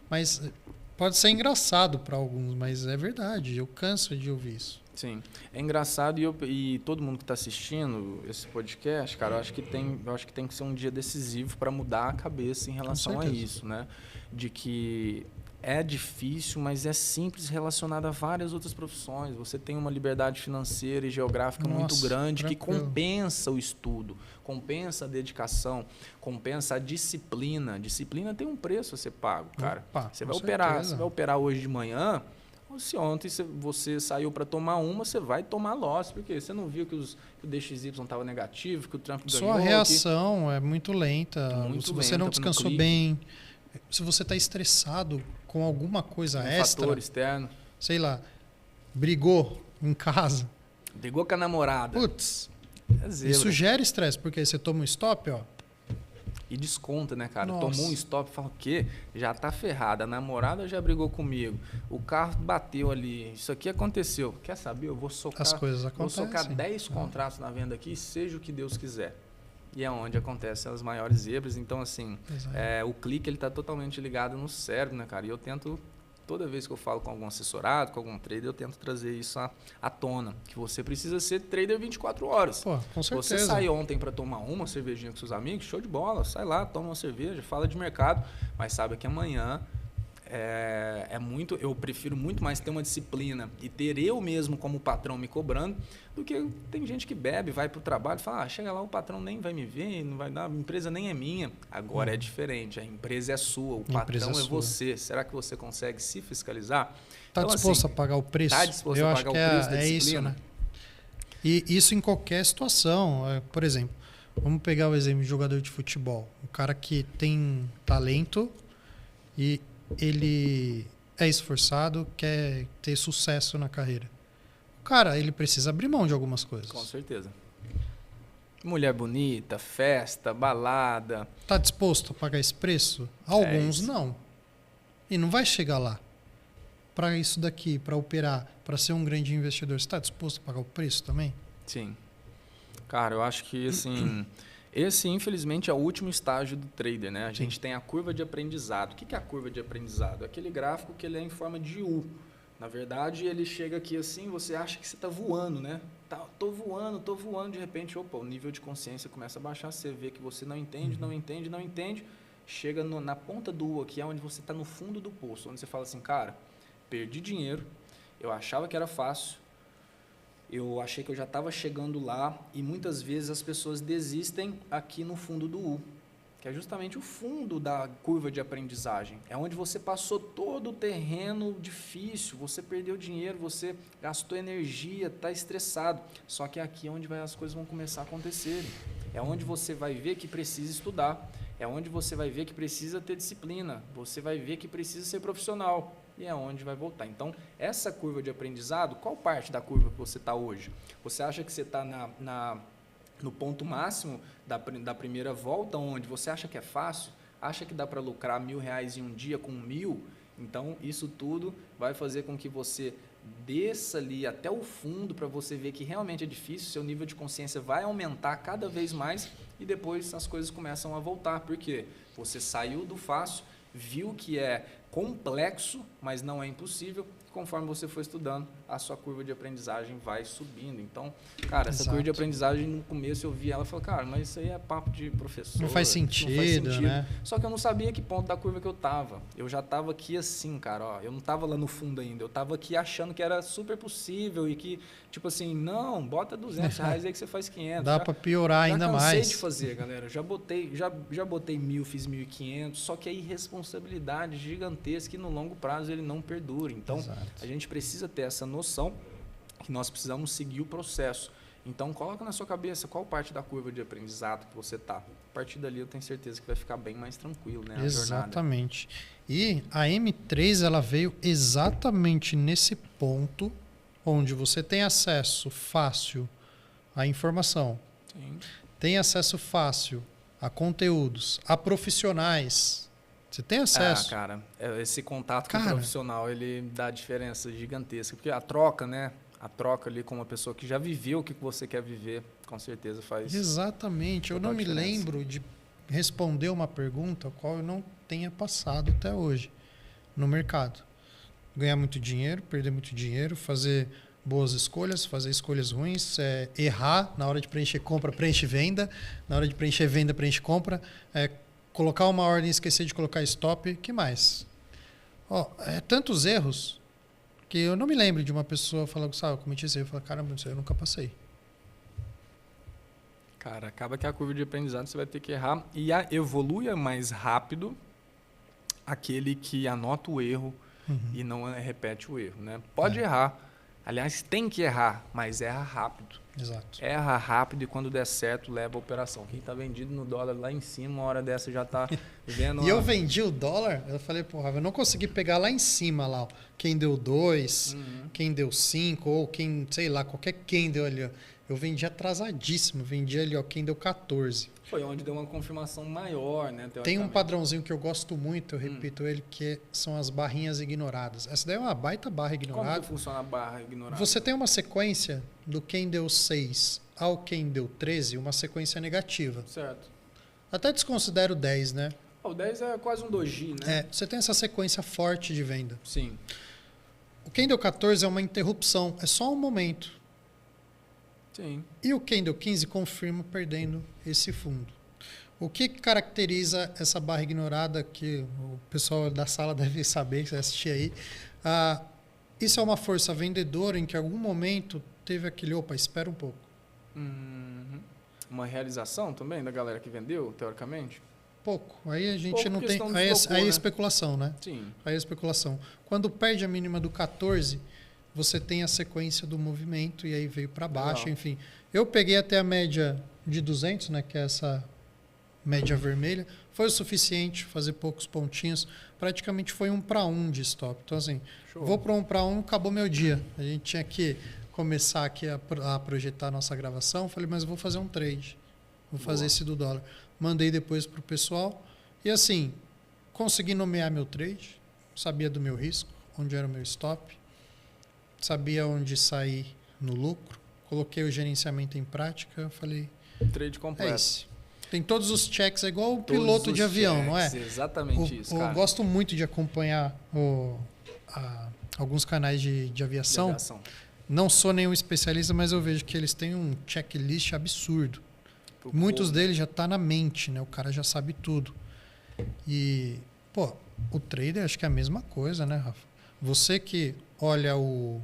Mas... Pode ser engraçado para alguns, mas é verdade. Eu canso de ouvir isso. Sim, é engraçado e todo mundo que está assistindo esse podcast, cara, eu acho que tem que ser um dia decisivo para mudar a cabeça em relação a isso, né? De que é difícil, mas é simples relacionado a várias outras profissões. Você tem uma liberdade financeira e geográfica muito grande que compensa o estudo, compensa a dedicação, compensa a disciplina. Disciplina tem um preço a ser pago, cara. Você vai operar hoje de manhã, ou se ontem você saiu para tomar uma, você vai tomar loss, porque você não viu que o DXY estava negativo, que o Trump ganhou. Sua reação é muito lenta. Se você não descansou bem, se você está estressado com alguma coisa extra, fator externo, sei lá, brigou em casa, brigou com a namorada, putz, isso gera estresse, porque você toma um stop, ó, e desconta, né, cara? Tomou um stop e fala, o quê? Já tá ferrado, a namorada já brigou comigo, o carro bateu ali, isso aqui aconteceu, quer saber? Eu vou socar, as coisas acontecem. Vou socar 10 contratos na venda aqui, seja o que Deus quiser. E é onde acontecem as maiores zebras. Então, assim, o clique ele está totalmente ligado no cérebro, né, cara? E eu tento, toda vez que eu falo com algum assessorado, com algum trader, eu tento trazer isso à tona. Que você precisa ser trader 24 horas. Pô, com certeza. Você sai ontem para tomar uma cervejinha com seus amigos, show de bola. Sai lá, toma uma cerveja, fala de mercado. Mas sabe que amanhã eu prefiro muito mais ter uma disciplina e ter eu mesmo como patrão me cobrando do que tem gente que bebe, vai para o trabalho e fala, chega lá, o patrão nem vai me ver, não vai dar, a empresa nem é minha. Agora é diferente, a empresa é sua, o patrão é você. Será que você consegue se fiscalizar? Está disposto a pagar o preço? Está disposto a pagar o preço da disciplina? Isso, né? E isso em qualquer situação. Por exemplo, vamos pegar o exemplo de jogador de futebol. Um cara que tem talento e ele é esforçado, quer ter sucesso na carreira. O cara, ele precisa abrir mão de algumas coisas. Com certeza. Mulher bonita, festa, balada. Está disposto a pagar esse preço? Alguns não. E não vai chegar lá. Para isso daqui, para operar, para ser um grande investidor, você está disposto a pagar o preço também? Sim. Cara, eu acho que assim... Esse, infelizmente, é o último estágio do trader, né? A gente tem a curva de aprendizado. O que é a curva de aprendizado? É aquele gráfico que ele é em forma de U. Na verdade, ele chega aqui assim, você acha que você está voando, né? Tô voando, de repente, opa, o nível de consciência começa a baixar, você vê que você não entende, chega na ponta do U aqui, é onde você está no fundo do poço, onde você fala assim, cara, perdi dinheiro, eu achava que era fácil, eu achei que eu já estava chegando lá e muitas vezes as pessoas desistem aqui no fundo do U, que é justamente o fundo da curva de aprendizagem. É onde você passou todo o terreno difícil, você perdeu dinheiro, você gastou energia, está estressado. Só que é aqui onde as coisas vão começar a acontecer. É onde você vai ver que precisa estudar, é onde você vai ver que precisa ter disciplina, você vai ver que precisa ser profissional. E é onde vai voltar. Então, essa curva de aprendizado, qual parte da curva que você está hoje? Você acha que você está no ponto máximo da primeira volta, onde você acha que é fácil? Acha que dá para lucrar R$1.000 em um dia com 1.000? Então, isso tudo vai fazer com que você desça ali até o fundo para você ver que realmente é difícil, seu nível de consciência vai aumentar cada vez mais e depois as coisas começam a voltar. Por quê? Você saiu do fácil, viu que é complexo, mas não é impossível. Conforme você for estudando, a sua curva de aprendizagem vai subindo. Então, cara, essa curva de aprendizagem, no começo eu vi ela e falei, cara, mas isso aí é papo de professor. Não faz sentido, né? Só que eu não sabia que ponto da curva que eu tava. Eu já tava aqui assim, cara, ó, eu não tava lá no fundo ainda. Eu tava aqui achando que era super possível e que, tipo assim, não, bota R$200 aí que você faz 500. Dá para piorar ainda mais. Já cansei de fazer, galera. Já botei 1.000, fiz 1.500, só que é irresponsabilidade gigantesca e no longo prazo ele não perdura. Então, a gente precisa ter essa noção que nós precisamos seguir o processo. Então, coloca na sua cabeça qual parte da curva de aprendizado que você está. A partir dali, eu tenho certeza que vai ficar bem mais tranquilo, né? Exatamente. E a M3 ela veio exatamente nesse ponto onde você tem acesso fácil à informação, tem acesso fácil a conteúdos, a profissionais. Você tem acesso. Cara, esse contato com o profissional, ele dá diferença gigantesca. Porque a troca, né? A troca ali com uma pessoa que já viveu o que você quer viver, com certeza faz. Exatamente. Eu não me lembro de responder uma pergunta a qual eu não tenha passado até hoje no mercado. Ganhar muito dinheiro, perder muito dinheiro, fazer boas escolhas, fazer escolhas ruins, errar na hora de preencher compra, preenche venda, na hora de preencher venda, preenche compra, colocar uma ordem e esquecer de colocar stop, que mais? Tantos erros que eu não me lembro de uma pessoa falando, eu cometi esse erro. Eu falo, caramba, isso aí eu nunca passei. Cara, acaba que a curva de aprendizado você vai ter que errar e evolui mais rápido aquele que anota o erro e não repete o erro, né? Pode errar. Aliás, tem que errar, mas erra rápido. Exato. Erra rápido e quando der certo, leva a operação. Quem está vendido no dólar lá em cima, uma hora dessa já está vendo... E eu vendi o dólar, eu falei, porra, eu não consegui pegar lá em cima, lá, quem deu 2, quem deu 5, ou quem, sei lá, qualquer quem deu ali, ó. Eu vendi atrasadíssimo, vendi ali, ó, quem deu 14. Foi onde deu uma confirmação maior, né? Tem um padrãozinho que eu gosto muito, eu repito ele, que são as barrinhas ignoradas. Essa daí é uma baita barra ignorada. Como que funciona a barra ignorada? Você tem uma sequência do quem deu 6 ao quem deu 13, uma sequência negativa. Certo. Até desconsidero o 10, né? O 10 é quase um doji, né? Você tem essa sequência forte de venda. Sim. O quem deu 14 é uma interrupção, é só um momento. Sim. E o quem deu 15 confirma perdendo esse fundo. O que caracteriza essa barra ignorada que o pessoal da sala deve saber, que vai assistir aí? Isso é uma força vendedora em que em algum momento teve aquele, opa, espera um pouco. Uma realização também da galera que vendeu, teoricamente? Pouco. Aí a gente não tem. Questão Aí deslocou, é né? especulação, né? Sim. Aí é especulação. Quando perde a mínima do 14, você tem a sequência do movimento e aí veio para baixo, Legal. enfim. Eu peguei até a média de 200, né, que é essa média vermelha, foi o suficiente fazer poucos pontinhos. Praticamente foi 1 para 1 de stop. Então assim, Show. vou para 1 para 1, acabou meu dia. A gente tinha que começar aqui a projetar a nossa gravação. Falei, mas eu vou fazer um trade. Vou fazer esse do dólar. Mandei depois para o pessoal. E assim, consegui nomear meu trade. Sabia do meu risco, onde era o meu stop. Sabia onde sair no lucro. Coloquei o gerenciamento em prática. Falei, Trade é completo. esse. Tem todos os checks, é igual o Todos piloto os de avião, não é? checks, exatamente isso, cara. Eu gosto muito de acompanhar alguns canais de aviação. De aviação. Não sou nenhum especialista, mas eu vejo que eles têm um checklist absurdo. Muitos deles já tá na mente, né? O cara já sabe tudo. E, pô, o trader acho que é a mesma coisa, né, Rafa? Você que olha o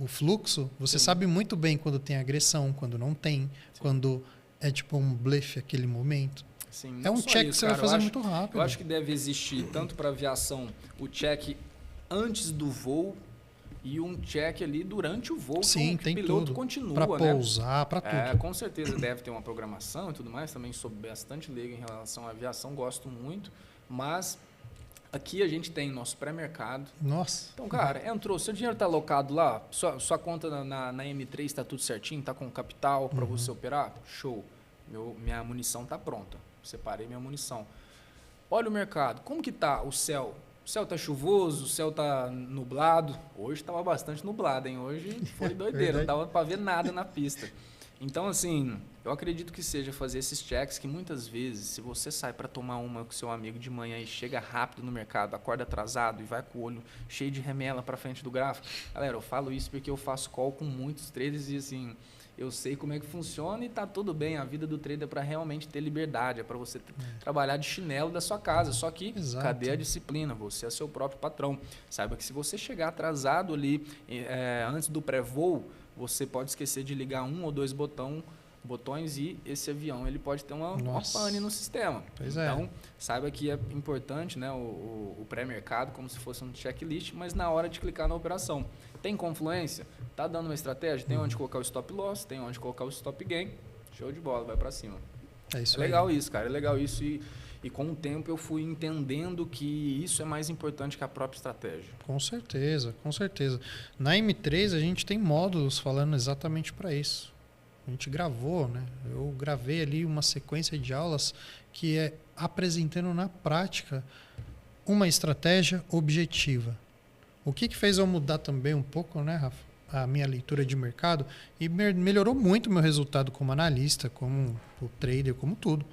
fluxo, você sabe muito bem quando tem agressão, quando não tem, quando é tipo um blefe aquele momento. Sim, É um não só check isso, que você vai cara. fazer muito rápido. Eu acho que deve existir, tanto para aviação, o check antes do voo e um check ali durante o voo. Sim, que tem o piloto tudo. continua, Para né? pousar, para tudo. Com certeza deve ter uma programação e tudo mais. Também sou bastante leigo em relação à aviação, gosto muito. Mas aqui a gente tem nosso pré-mercado. Nossa. Então, cara, entrou, seu dinheiro está alocado lá, sua conta na M3 está tudo certinho, está com capital para você operar? Show. Minha munição está pronta. Separei minha munição. Olha o mercado, como que tá o céu? O céu tá chuvoso, o céu tá nublado. Hoje estava bastante nublado, hein? Hoje foi doideira, não dava para ver nada na pista. Então, assim, eu acredito que seja fazer esses checks que muitas vezes, se você sai para tomar uma com seu amigo de manhã e chega rápido no mercado, acorda atrasado e vai com o olho cheio de remela para frente do gráfico. Galera, eu falo isso porque eu faço call com muitos traders e, assim, eu sei como é que funciona e tá tudo bem. A vida do trader é para realmente ter liberdade, é para você trabalhar de chinelo da sua casa. Só que, cadê a disciplina? Você é seu próprio patrão. Saiba que se você chegar atrasado ali antes do pré-voo, você pode esquecer de ligar 1 ou 2 botões e esse avião ele pode ter uma pane no sistema. Então, saiba que é importante, né, o pré-mercado como se fosse um checklist, mas na hora de clicar na operação. Tem confluência? Tá dando uma estratégia? Tem onde colocar o stop loss? Tem onde colocar o stop gain? Show de bola, vai para cima. É isso legal isso, cara. É legal isso e com o tempo eu fui entendendo que isso é mais importante que a própria estratégia. Com certeza, com certeza. Na M3 a gente tem módulos falando exatamente para isso. A gente gravou, né? Eu gravei ali uma sequência de aulas que é apresentando na prática uma estratégia objetiva. O que fez eu mudar também um pouco, né, Rafa? A minha leitura de mercado e melhorou muito o meu resultado como analista, como trader, como tudo.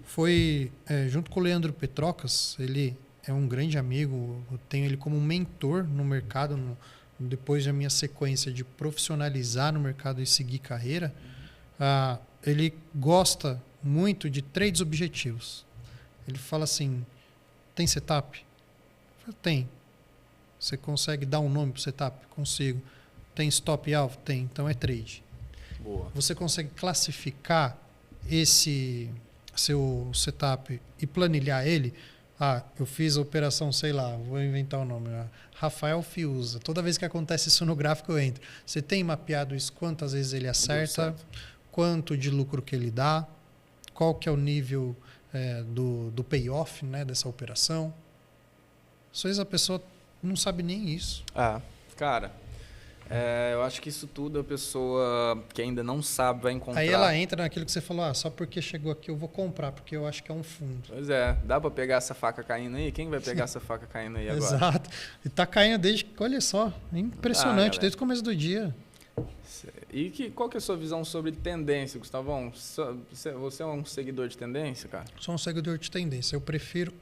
Foi junto com o Leandro Petrocas, ele é um grande amigo, eu tenho ele como mentor no mercado, depois da minha sequência de profissionalizar no mercado e seguir carreira. Ele gosta muito de trades objetivos. Ele fala assim, tem setup? Eu falo, tem. Você consegue dar um nome para o setup? Consigo. Tem stop e alvo? Tem. Então é trade. Boa. Você consegue classificar esse seu setup e planilhar ele? Eu fiz a operação, sei lá, vou inventar o nome. Rafael Fiuza. Toda vez que acontece isso no gráfico eu entro. Você tem mapeado isso? Quantas vezes ele acerta? Quanto de lucro que ele dá? Qual que é o nível do payoff, né, dessa operação? Às vezes a pessoa não sabe nem isso. Cara, eu acho que isso tudo a pessoa que ainda não sabe vai encontrar. Aí ela entra naquilo que você falou, só porque chegou aqui eu vou comprar, porque eu acho que é um fundo. Pois é, dá para pegar essa faca caindo aí? Quem vai pegar essa faca caindo aí agora? Exato. E tá caindo desde, olha só, impressionante, desde o começo do dia. E qual que é a sua visão sobre tendência, Gustavão? Você é um seguidor de tendência, cara? Sou um seguidor de tendência. Eu prefiro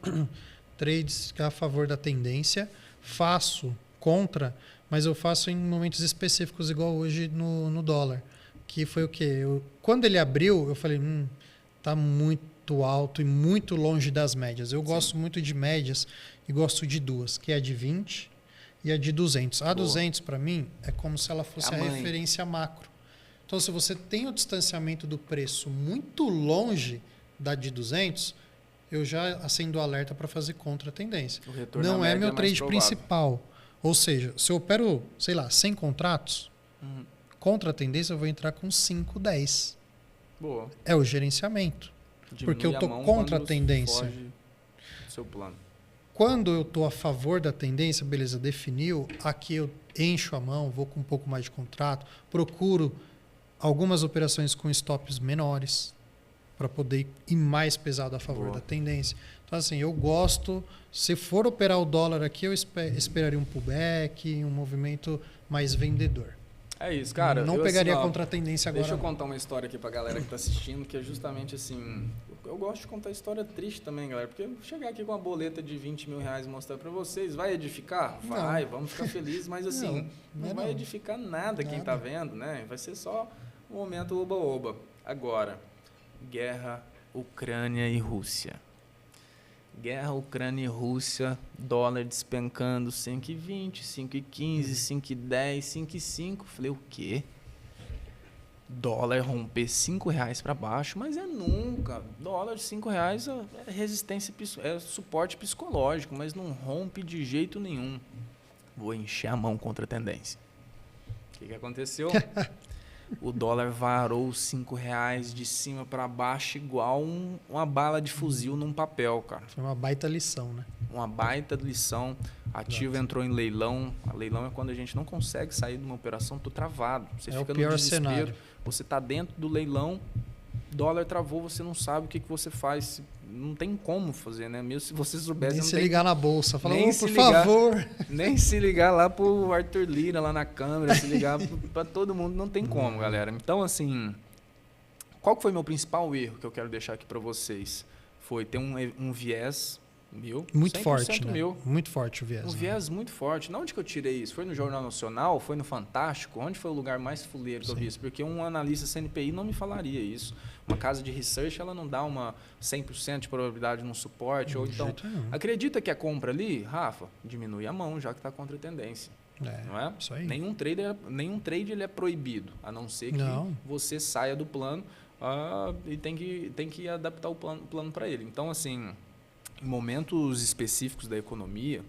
trades a favor da tendência, faço contra, mas eu faço em momentos específicos, igual hoje no dólar. Que foi o quê? Quando ele abriu, eu falei, tá muito muito alto e muito longe das médias. Eu gosto muito de médias e gosto de duas, que é a de 20 e a de 200. A 200, para mim, é como se ela fosse a referência macro. Então, se você tem o distanciamento do preço muito longe da de 200, eu já acendo o alerta para fazer contra a tendência. Não é meu trade principal. Ou seja, se eu opero, sei lá, 100 contratos, contra a tendência eu vou entrar com 5, 10. Boa. É o gerenciamento. Porque eu estou contra a tendência. Foge do seu plano. Quando eu estou a favor da tendência, beleza, definiu, aqui eu encho a mão, vou com um pouco mais de contrato, procuro algumas operações com stops menores para poder ir mais pesado a favor da tendência. Então, assim, eu gosto, se for operar o dólar aqui, eu esperaria um pullback, um movimento mais vendedor. É isso, cara. Não pegaria contra a tendência agora. Deixa eu contar uma história aqui pra galera que tá assistindo, que é justamente assim... Eu gosto de contar história triste também, galera, porque chegar aqui com uma boleta de 20 mil reais e mostrar pra vocês, vai edificar? Vai, vamos ficar felizes, mas assim, não vai edificar nada quem tá vendo, né? Vai ser só um momento oba-oba. Agora, guerra Ucrânia e Rússia. Guerra Ucrânia e Rússia, dólar despencando 5,20, 5,15, 5,10, 5,5. Falei, o quê? Dólar romper R$5 para baixo, mas é nunca. Dólar de R$5 é resistência, é suporte psicológico, mas não rompe de jeito nenhum. Vou encher a mão contra a tendência. O que aconteceu? O dólar varou R$5 de cima para baixo igual uma bala de fuzil num papel, cara. Foi uma baita lição, né? Uma baita lição. Ativo entrou em leilão. A leilão é quando a gente não consegue sair de uma operação, tô travado. Você fica no desespero. Cenário. Você está dentro do leilão, dólar travou, você não sabe o que você faz. Não tem como fazer, né? Mesmo se você soubesse... Nem se ligar na bolsa. Fala, por ligar, favor. Nem se ligar lá pro Arthur Lira, lá na câmera, se ligar para todo mundo, não tem como, galera. Então, assim, qual que foi meu principal erro que eu quero deixar aqui para vocês? Foi ter um viés... Muito forte, né? Muito forte o viés. Um viés muito forte. Onde que eu tirei isso? Foi no Jornal Nacional? Foi no Fantástico? Onde foi o lugar mais fuleiro que eu vi isso? Porque um analista CNPI não me falaria isso. Uma casa de research, ela não dá uma 100% de probabilidade num suporte. Ou então, acredita que a compra ali, Rafa, diminui a mão, já que está contra a tendência. Não é? Isso aí. Nenhum trade ele é proibido, a não ser que você saia do plano e tem que adaptar o plano para ele. Então, assim... Em momentos específicos da economia,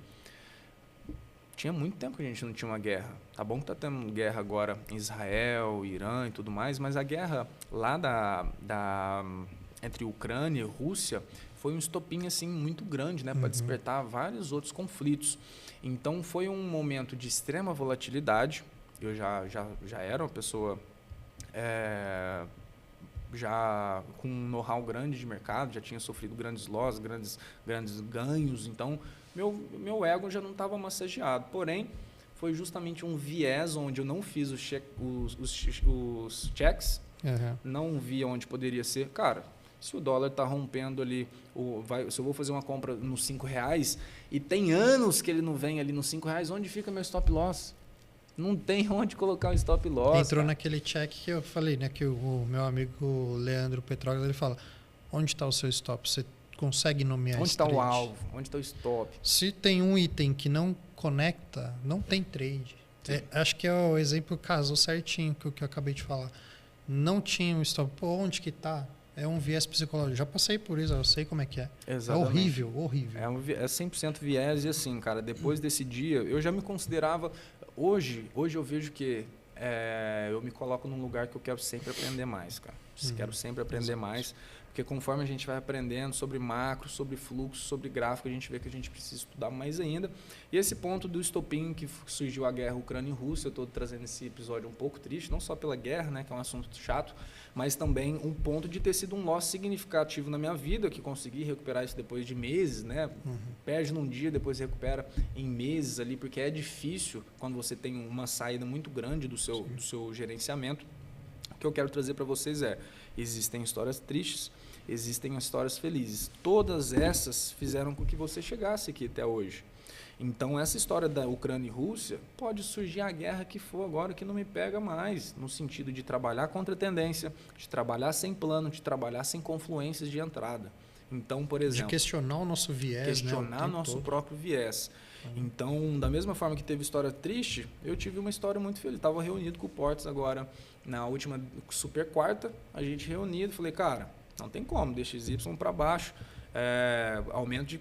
tinha muito tempo que a gente não tinha uma guerra. Tá bom que está tendo guerra agora em Israel, Irã e tudo mais, mas a guerra lá entre Ucrânia e Rússia foi um estopim assim, muito grande, né, para despertar vários outros conflitos. Então, foi um momento de extrema volatilidade. Eu já era uma pessoa... já com um know-how grande de mercado, já tinha sofrido grandes losses, grandes ganhos, então meu ego já não estava massageado. Porém, foi justamente um viés onde eu não fiz os checks, não via onde poderia ser. Cara, se o dólar está rompendo ali, se eu vou fazer uma compra nos R$5 e tem anos que ele não vem ali nos R$5, onde fica meu stop loss? Não tem onde colocar um stop loss. Entrou naquele check que eu falei, né? Que o meu amigo Leandro Petrógalo, ele fala, onde está o seu stop? Você consegue nomear onde esse trade? Onde está o alvo? Onde está o stop? Se tem um item que não conecta, não tem trade. Acho que é o exemplo casou certinho que eu acabei de falar. Não tinha um stop. Pô, onde que está? É um viés psicológico. Já passei por isso, eu sei como é que é. Exatamente. É horrível, horrível. É 100% viés e assim, cara, depois desse dia, eu já me considerava... Hoje eu vejo que eu me coloco num lugar que eu quero sempre aprender mais, cara. Quero sempre aprender mais, porque conforme a gente vai aprendendo sobre macro, sobre fluxo, sobre gráfico, a gente vê que a gente precisa estudar mais ainda. E esse ponto do estopim que surgiu a guerra Ucrânia e Rússia, eu estou trazendo esse episódio um pouco triste, não só pela guerra, né, que é um assunto chato, mas também um ponto de ter sido um loss significativo na minha vida, que consegui recuperar isso depois de meses, né? Perde num dia, depois recupera em meses ali, porque é difícil quando você tem uma saída muito grande do seu gerenciamento. O que eu quero trazer para vocês existem histórias tristes, existem histórias felizes. Todas essas fizeram com que você chegasse aqui até hoje. Então, essa história da Ucrânia e Rússia, pode surgir a guerra que for agora, que não me pega mais, no sentido de trabalhar contra a tendência, de trabalhar sem plano, de trabalhar sem confluências de entrada. Então, por exemplo... De questionar o nosso viés, questionar nosso próprio viés. Então, da mesma forma que teve história triste, eu tive uma história muito feliz. Estava reunido com o Portes agora, na última super quarta, a gente reunido, falei, cara, não tem como, DXY para baixo, aumento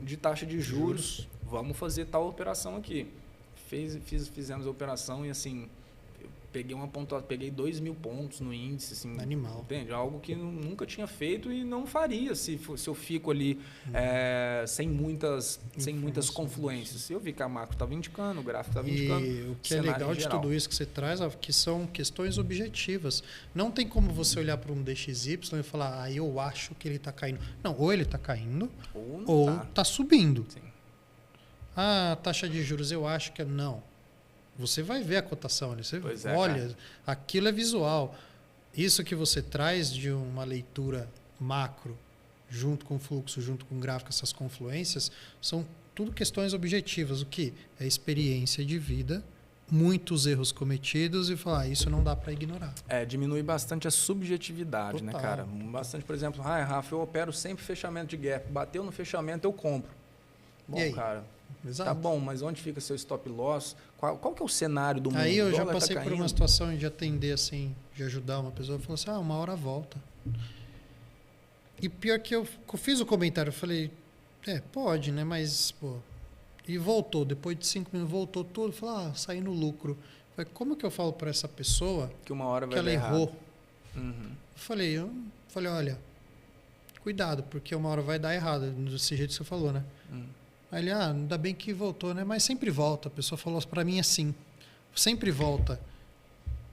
de taxa de juros, vamos fazer tal operação aqui. Fizemos a operação e assim, peguei 2.000 pontos no índice. Assim, animal. Entende? Algo que eu nunca tinha feito e não faria se eu fico ali sem muitas confluências. Se eu vi que a macro estava indicando, o gráfico estava indicando. E o que é legal de tudo isso que você traz, que são questões objetivas. Não tem como você olhar para um DXY e falar, eu acho que ele está caindo. Não, ou ele está caindo, ou está subindo. Sim. A taxa de juros, eu acho que não. Você vai ver a cotação ali. Você olha, aquilo é visual. Isso que você traz de uma leitura macro, junto com o fluxo, junto com o gráfico, essas confluências, são tudo questões objetivas. O que? É experiência de vida, muitos erros cometidos e falar, isso não dá para ignorar. Diminui bastante a subjetividade, né, cara? Bastante, por exemplo, Rafa, eu opero sempre fechamento de gap. Bateu no fechamento, eu compro. Bom, cara... Exato. Tá bom, mas onde fica seu stop loss? Qual que é o cenário do mundo? Aí eu já passei por uma situação de atender assim, de ajudar uma pessoa, falou assim, uma hora volta. E pior que eu fiz o comentário, eu falei, pode, né? Mas, pô... E voltou, depois de 5 minutos, voltou tudo, falou, saí no lucro. Eu falei, como que eu falo para essa pessoa que uma hora vai que ela errou? Uhum. Eu falei, olha, cuidado, porque uma hora vai dar errado, desse jeito que você falou, né? Aí ele, ainda bem que voltou, né? Mas sempre volta. A pessoa falou para mim assim, sempre volta.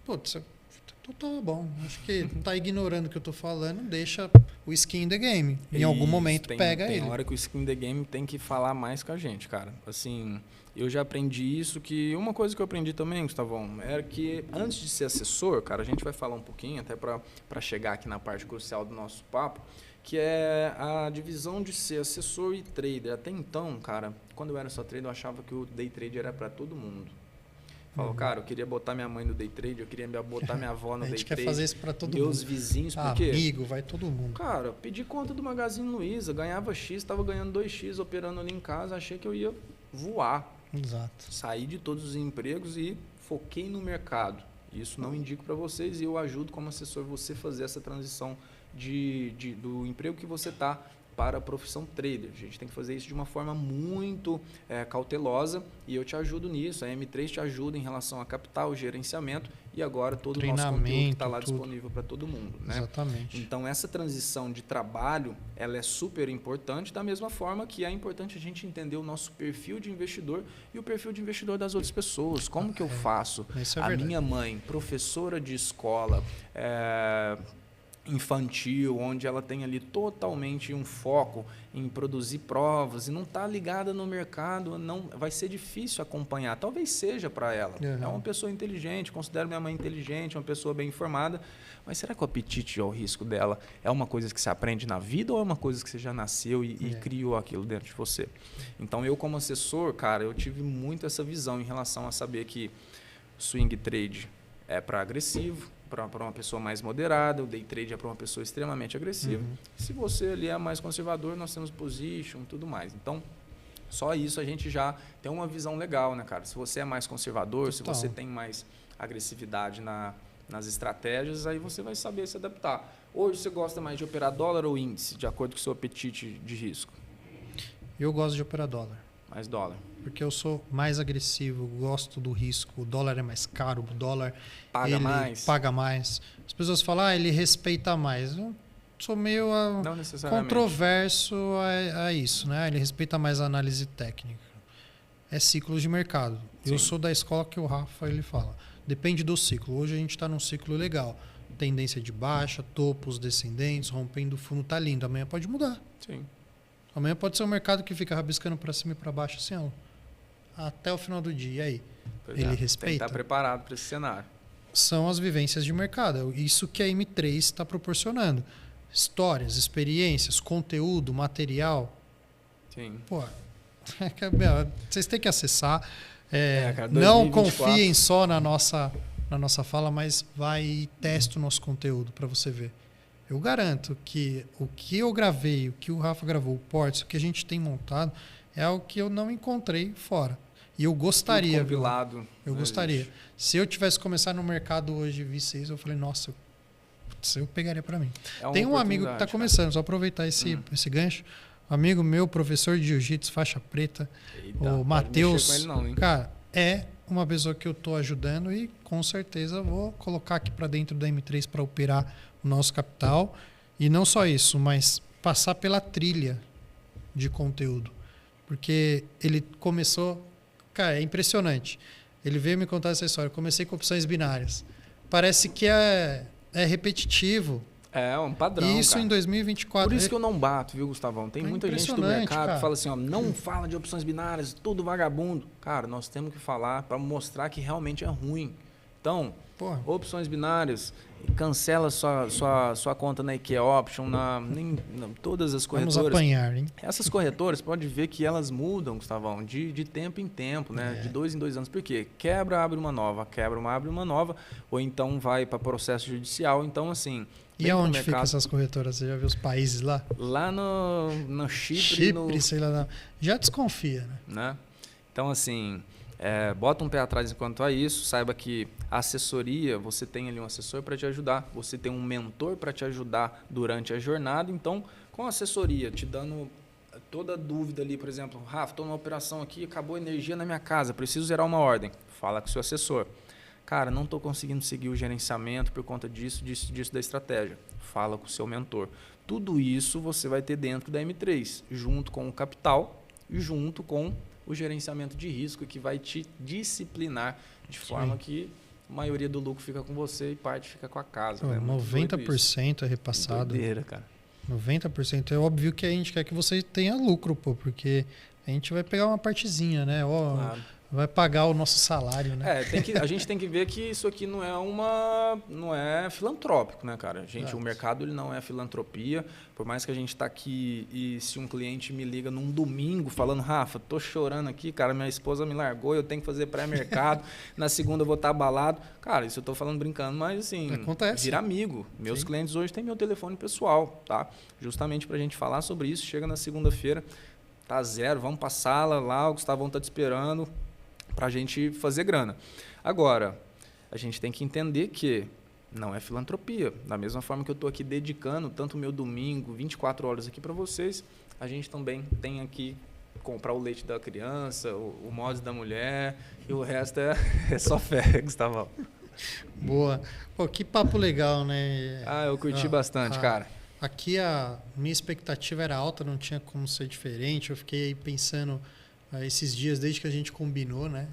Putz, então tá bom. Acho que não tá ignorando o que eu tô falando, deixa o skin in the game. Em algum momento pega ele. Tem hora que o skin in the game tem que falar mais com a gente, cara. Assim, eu já aprendi isso, que uma coisa que eu aprendi também, Gustavão, era que antes de ser assessor, cara, a gente vai falar um pouquinho, até para chegar aqui na parte crucial do nosso papo, que é a divisão de ser assessor e trader. Até então, cara, quando eu era só trader, eu achava que o day trade era para todo mundo. Falou, cara, eu queria botar minha mãe no day trade, eu queria botar minha avó no day trade. A gente quer fazer isso para todo mundo. Meus vizinhos, porque... Amigo, vai todo mundo. Cara, pedi conta do Magazine Luiza, ganhava X, estava ganhando 2X operando ali em casa, achei que eu ia voar. Exato. Saí de todos os empregos e foquei no mercado. Isso não indico para vocês e eu ajudo como assessor você fazer essa transição do emprego que você está para a profissão trader. A gente tem que fazer isso de uma forma muito cautelosa e eu te ajudo nisso. A M3 te ajuda em relação a capital, gerenciamento e agora todo o nosso conteúdo que está lá disponível para todo mundo. Né? Exatamente. Então, essa transição de trabalho ela é super importante, da mesma forma que é importante a gente entender o nosso perfil de investidor e o perfil de investidor das outras pessoas. Como que eu faço? A minha mãe, professora de escola, infantil, onde ela tem ali totalmente um foco em produzir provas e não está ligada no mercado, não vai ser difícil acompanhar. Talvez seja para ela. É uma pessoa inteligente, considero minha mãe inteligente, uma pessoa bem informada, mas será que o apetite ao risco dela é uma coisa que se aprende na vida ou é uma coisa que você já nasceu e criou aquilo dentro de você? Então, eu como assessor, cara, eu tive muito essa visão em relação a saber que swing trade é para agressivo, para uma pessoa mais moderada, o day trade é para uma pessoa extremamente agressiva. Se você ali é mais conservador, nós temos position e tudo mais. Então, só isso a gente já tem uma visão legal, né, cara? Se você é mais conservador, se você tem mais agressividade nas estratégias, aí você vai saber se adaptar. Hoje você gosta mais de operar dólar ou índice, de acordo com o seu apetite de risco? Eu gosto de operar dólar. Mais dólar. Porque eu sou mais agressivo, gosto do risco, o dólar é mais caro, o dólar paga mais. As pessoas falam, ele respeita mais. Eu sou meio controverso a isso, né? Ele respeita mais a análise técnica. É ciclos de mercado. Sim. Eu sou da escola que o Rafa ele fala. Depende do ciclo. Hoje a gente está num ciclo legal. Tendência de baixa, topos descendentes, rompendo o fundo, tá lindo. Amanhã pode mudar. Sim. Amanhã pode ser um mercado que fica rabiscando para cima e para baixo assim, ó, até o final do dia. E aí? Ele respeita? Tem que estar preparado para esse cenário. São as vivências de mercado. Isso que a M3 está proporcionando. Histórias, experiências, conteúdo, material. Sim. Pô, Vocês têm que acessar. Cara, não 2024. confiem só na nossa fala, mas vai e testa o nosso conteúdo para você ver. Eu garanto que o que eu gravei, o que o Rafa gravou, o Ports, o que a gente tem montado, é algo que eu não encontrei fora. E eu gostaria. Tudo compilado. Eu gostaria. Existe. Se eu tivesse começado no mercado hoje e vi vocês, eu falei, nossa, eu pegaria para mim. Tem um amigo que está começando, só aproveitar esse gancho. Amigo meu, professor de jiu-jitsu, faixa preta, Eita, o Matheus. não, cara, é uma pessoa que eu estou ajudando e com certeza vou colocar aqui para dentro da M3 para operar o nosso capital. E não só isso, mas passar pela trilha de conteúdo. Porque ele começou... Cara, é impressionante. Ele veio me contar essa história. Eu comecei com opções binárias. Parece que é repetitivo. É um padrão, e isso cara. Em 2024. Por isso que eu não bato, viu, Gustavão? Tem muita gente do mercado cara. que fala assim, ó, não fala de opções binárias, tudo vagabundo. Cara, nós temos que falar para mostrar que realmente é ruim. Então, opções binárias, cancela sua conta na IKEA Option, todas as corretoras. Vamos apanhar, hein? Essas corretoras, pode ver que elas mudam, Gustavão, de tempo em tempo, né? De 2 em 2 anos. Por quê? Quebra, abre uma nova, abre uma nova, ou então vai para processo judicial. Então, assim... E aonde ficam essas corretoras? Você já viu os países lá? Lá no Chipre. Sei lá. Já desconfia, né? Então, assim, bota um pé atrás enquanto a isso. Saiba que a assessoria, você tem ali um assessor para te ajudar. Você tem um mentor para te ajudar durante a jornada. Então, com a assessoria, te dando toda dúvida ali, por exemplo, Rafa, estou numa operação aqui, acabou a energia na minha casa, preciso zerar uma ordem. Fala com o seu assessor. Cara, não estou conseguindo seguir o gerenciamento por conta disso da estratégia. Fala com o seu mentor. Tudo isso você vai ter dentro da M3, junto com o capital e junto com o gerenciamento de risco, que vai te disciplinar de forma que a maioria do lucro fica com você e parte fica com a casa. Né? 90% é repassado. Doideira, cara. 90%. É óbvio que a gente quer que você tenha lucro, porque a gente vai pegar uma partezinha, né? Claro. Vai pagar o nosso salário, né? A gente tem que ver que isso aqui não é filantrópico, né, cara? O mercado ele não é filantropia. Por mais que a gente está aqui e se um cliente me liga num domingo falando, Rafa, tô chorando aqui, cara, minha esposa me largou, eu tenho que fazer pré-mercado, na segunda eu vou estar abalado. Cara, isso eu tô falando brincando, mas assim, acontece. Vira amigo. Meus clientes hoje têm meu telefone pessoal, tá? Justamente pra gente falar sobre isso. Chega na segunda-feira, tá zero, vamos pra sala lá, o Gustavão tá te esperando para a gente fazer grana. Agora, a gente tem que entender que não é filantropia. Da mesma forma que eu estou aqui dedicando tanto o meu domingo, 24 horas aqui para vocês, a gente também tem aqui comprar o leite da criança, o mods da mulher, e o resto é só fé, Gustavão. Boa. Pô, que papo legal, né? Eu curti bastante, cara. Aqui a minha expectativa era alta, não tinha como ser diferente. Eu fiquei aí pensando... esses dias, desde que a gente combinou, né?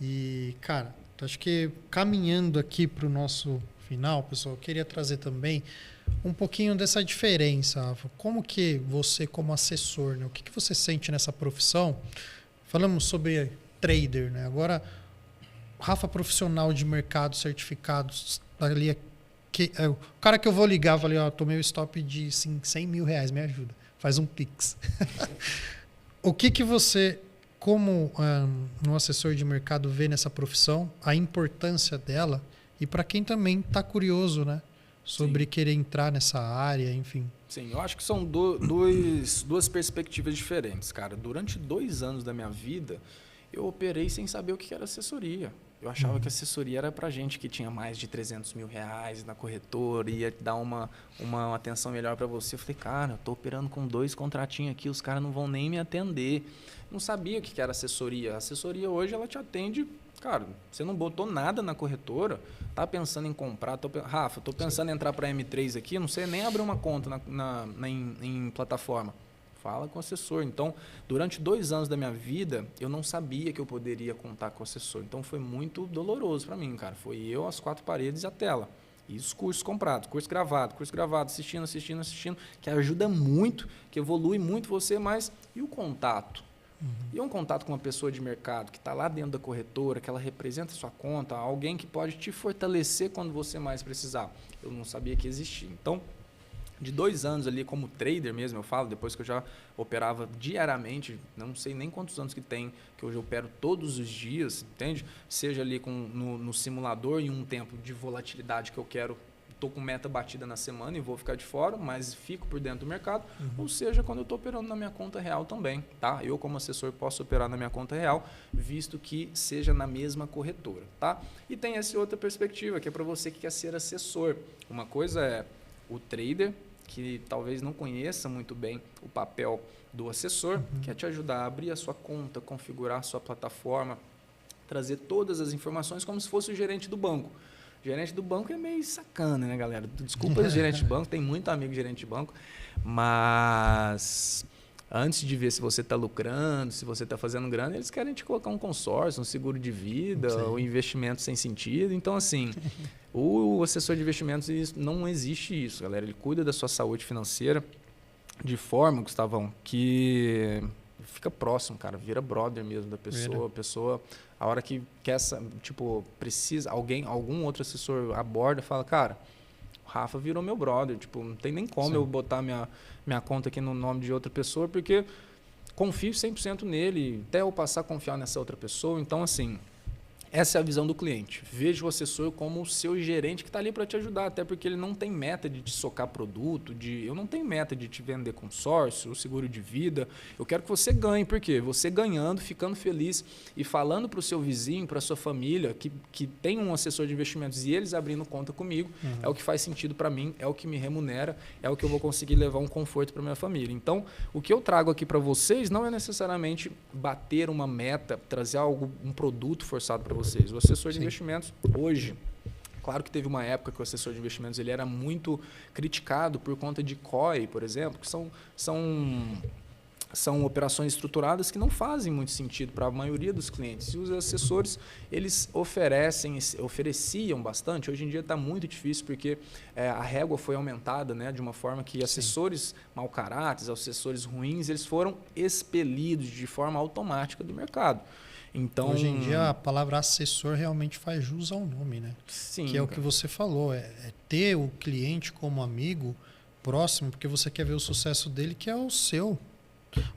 E, cara, acho que caminhando aqui para o nosso final, pessoal, eu queria trazer também um pouquinho dessa diferença, Rafa. Como que você, como assessor, né? O que você sente nessa profissão? Falamos sobre trader, né? Agora, Rafa profissional de mercado certificado, ali, o cara que eu vou ligar, falei, tomei o stop de R$100 mil, me ajuda. Faz um Pix. O que você, como um assessor de mercado, vê nessa profissão, a importância dela e para quem também está curioso, né, sobre querer entrar nessa área, enfim? Sim, eu acho que são duas perspectivas diferentes, cara. Durante 2 anos da minha vida, eu operei sem saber o que era assessoria. Eu achava que assessoria era para gente que tinha mais de R$300 mil na corretora, ia dar uma atenção melhor para você. Eu falei, cara, eu estou operando com 2 contratinhos aqui, os caras não vão nem me atender. Não sabia o que era assessoria. A assessoria hoje ela te atende, cara, você não botou nada na corretora, tá pensando em comprar, Rafa, estou pensando em entrar para a M3 aqui, não sei nem abrir uma conta em plataforma. Fala com o assessor. Então, durante 2 anos da minha vida, eu não sabia que eu poderia contar com o assessor. Então, foi muito doloroso para mim, cara. Foi eu, as 4 paredes e a tela. E os cursos comprados, curso gravado, assistindo, que ajuda muito, que evolui muito você, mas e o contato? E um contato com uma pessoa de mercado que está lá dentro da corretora, que ela representa a sua conta, alguém que pode te fortalecer quando você mais precisar. Eu não sabia que existia. Então, de 2 anos ali como trader mesmo, eu falo, depois que eu já operava diariamente, não sei nem quantos anos que tem, que hoje eu opero todos os dias, entende? Seja ali no simulador em um tempo de volatilidade que eu quero, estou com meta batida na semana e vou ficar de fora, mas fico por dentro do mercado, ou seja, quando eu estou operando na minha conta real também, tá? Eu como assessor posso operar na minha conta real, visto que seja na mesma corretora, tá? E tem essa outra perspectiva, que é para você que quer ser assessor. Uma coisa é o trader, que talvez não conheça muito bem o papel do assessor, que é te ajudar a abrir a sua conta, configurar a sua plataforma, trazer todas as informações como se fosse o gerente do banco. O gerente do banco é meio sacana, né, galera? Desculpa os gerentes de banco, tem muito amigo gerente de banco, mas antes de ver se você está lucrando, se você está fazendo grana, eles querem te colocar um consórcio, um seguro de vida, um investimento sem sentido. Então, assim, o assessor de investimentos, não existe isso, galera. Ele cuida da sua saúde financeira de forma, Gustavão, que fica próximo, cara. Vira brother mesmo da pessoa. A pessoa, a hora que quer, tipo, precisa, algum outro assessor aborda e fala, cara, o Rafa virou meu brother. Tipo, não tem nem como eu botar minha conta aqui no nome de outra pessoa, porque confio 100% nele, até eu passar a confiar nessa outra pessoa. Então, assim, essa é a visão do cliente. Veja o assessor como o seu gerente que está ali para te ajudar, até porque ele não tem meta de te socar produto, eu não tenho meta de te vender consórcio, seguro de vida. Eu quero que você ganhe, porque você ganhando, ficando feliz e falando para o seu vizinho, para a sua família, que tem um assessor de investimentos e eles abrindo conta comigo, é o que faz sentido para mim, é o que me remunera, é o que eu vou conseguir levar um conforto para minha família. Então, o que eu trago aqui para vocês não é necessariamente bater uma meta, trazer um produto forçado para vocês. O assessor de investimentos, hoje, claro que teve uma época que o assessor de investimentos ele era muito criticado por conta de COI, por exemplo, que são operações estruturadas que não fazem muito sentido para a maioria dos clientes. E os assessores, eles ofereciam bastante. Hoje em dia está muito difícil, porque a régua foi aumentada, né, de uma forma que assessores mau caráter, assessores ruins, eles foram expelidos de forma automática do mercado. Então, hoje em dia a palavra assessor realmente faz jus ao nome, né? Sim, que é o que você falou, é ter o cliente como amigo próximo, porque você quer ver o sucesso dele, que é o seu.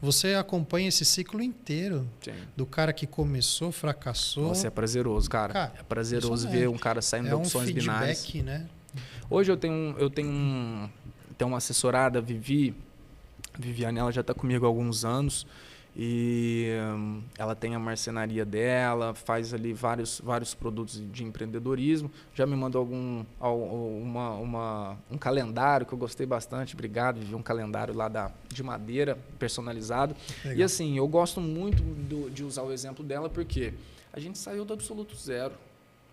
Você acompanha esse ciclo inteiro. Sim. Do cara que começou, fracassou. Nossa, é prazeroso, cara. É prazeroso ver um cara saindo de opções binárias. Feedback, né? Hoje eu tenho uma assessorada, Viviane, ela já está comigo há alguns anos. E ela tem a marcenaria dela, faz ali vários produtos de empreendedorismo. Já me mandou um calendário que eu gostei bastante. Obrigado, vi um calendário lá de madeira personalizado. Legal. E assim, eu gosto muito de usar o exemplo dela, porque a gente saiu do absoluto zero.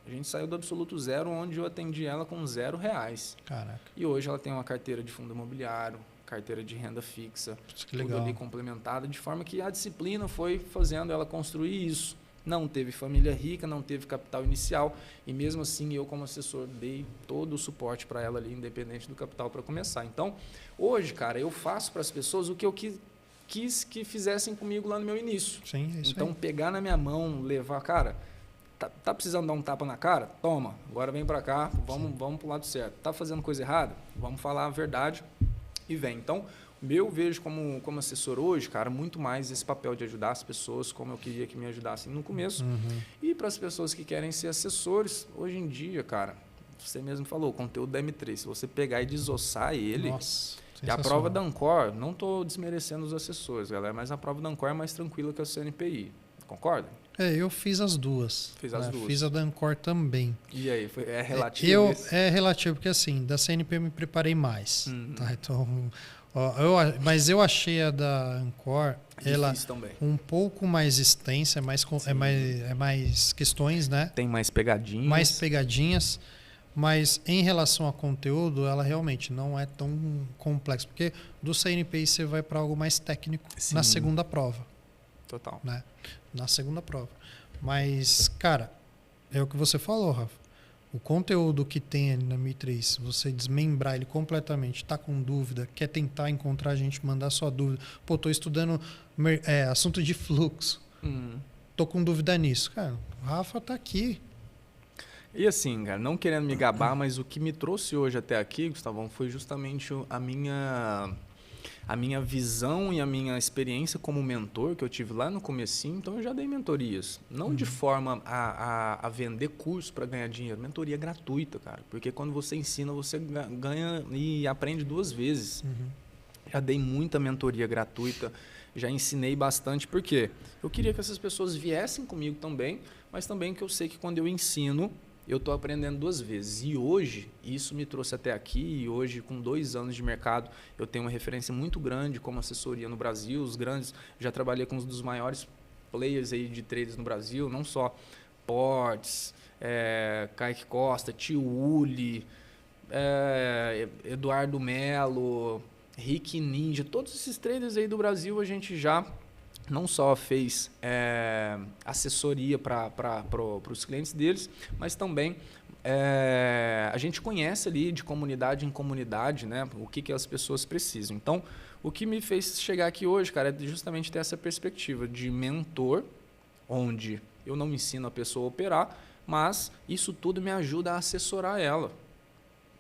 A gente saiu do absoluto zero, onde eu atendi ela com R$0. Caraca. E hoje ela tem uma carteira de fundo imobiliário, carteira de renda fixa, tudo ali complementado, de forma que a disciplina foi fazendo ela construir isso. Não teve família rica, não teve capital inicial, e mesmo assim eu, como assessor, dei todo o suporte para ela ali, independente do capital, para começar. Então, hoje, cara, eu faço para as pessoas o que eu quis que fizessem comigo lá no meu início. Sim, isso então, aí. Pegar na minha mão, levar, cara, tá precisando dar um tapa na cara? Toma, agora vem para cá, vamos para o lado certo. Tá fazendo coisa errada? Vamos falar a verdade. E vem. Então, eu vejo como assessor hoje, cara, muito mais esse papel de ajudar as pessoas como eu queria que me ajudassem no começo. E para as pessoas que querem ser assessores, hoje em dia, cara, você mesmo falou, o conteúdo da M3, se você pegar e desossar ele... Nossa, e a prova da Ancor, não estou desmerecendo os assessores, galera, mas a prova da Ancor é mais tranquila que a CNPI. Concorda? Eu fiz as duas. Fiz as duas. Fiz a da Ancor também. E aí, é relativo isso? É relativo, porque assim, da CNP eu me preparei mais. Tá? Então, mas eu achei a da Ancor, ela também. Um pouco mais extensa, é mais questões, né? Tem mais pegadinhas. Mais pegadinhas. Mas em relação a conteúdo, ela realmente não é tão complexa. Porque do CNPI você vai para algo mais técnico na segunda prova. Total. Né? Na segunda prova. Mas, cara, é o que você falou, Rafa. O conteúdo que tem ali na M3, você desmembrar ele completamente, tá com dúvida, quer tentar encontrar a gente, mandar sua dúvida. Pô, tô estudando assunto de fluxo. Tô com dúvida nisso. Cara, o Rafa tá aqui. E assim, cara, não querendo me gabar, mas o que me trouxe hoje até aqui, Gustavão, foi justamente a minha visão e a minha experiência como mentor que eu tive lá no comecinho. Então eu já dei mentorias, não de forma a vender curso para ganhar dinheiro, mentoria gratuita, cara, porque quando você ensina, você ganha e aprende 2 vezes. Já dei muita mentoria gratuita, já ensinei bastante, porque eu queria que essas pessoas viessem comigo também, mas também que eu sei que quando eu ensino, eu estou aprendendo 2 vezes. E hoje, isso me trouxe até aqui, e hoje, com 2 anos de mercado, eu tenho uma referência muito grande como assessoria no Brasil, os grandes, já trabalhei com um dos maiores players aí de traders no Brasil, não só Portes, Kaique Costa, Tio Uli, Eduardo Melo, Rick Ninja, todos esses traders aí do Brasil a gente já não só fez assessoria para os clientes deles, mas também a gente conhece ali de comunidade em comunidade, né, o que as pessoas precisam. Então, o que me fez chegar aqui hoje, cara, é justamente ter essa perspectiva de mentor, onde eu não ensino a pessoa a operar, mas isso tudo me ajuda a assessorar ela.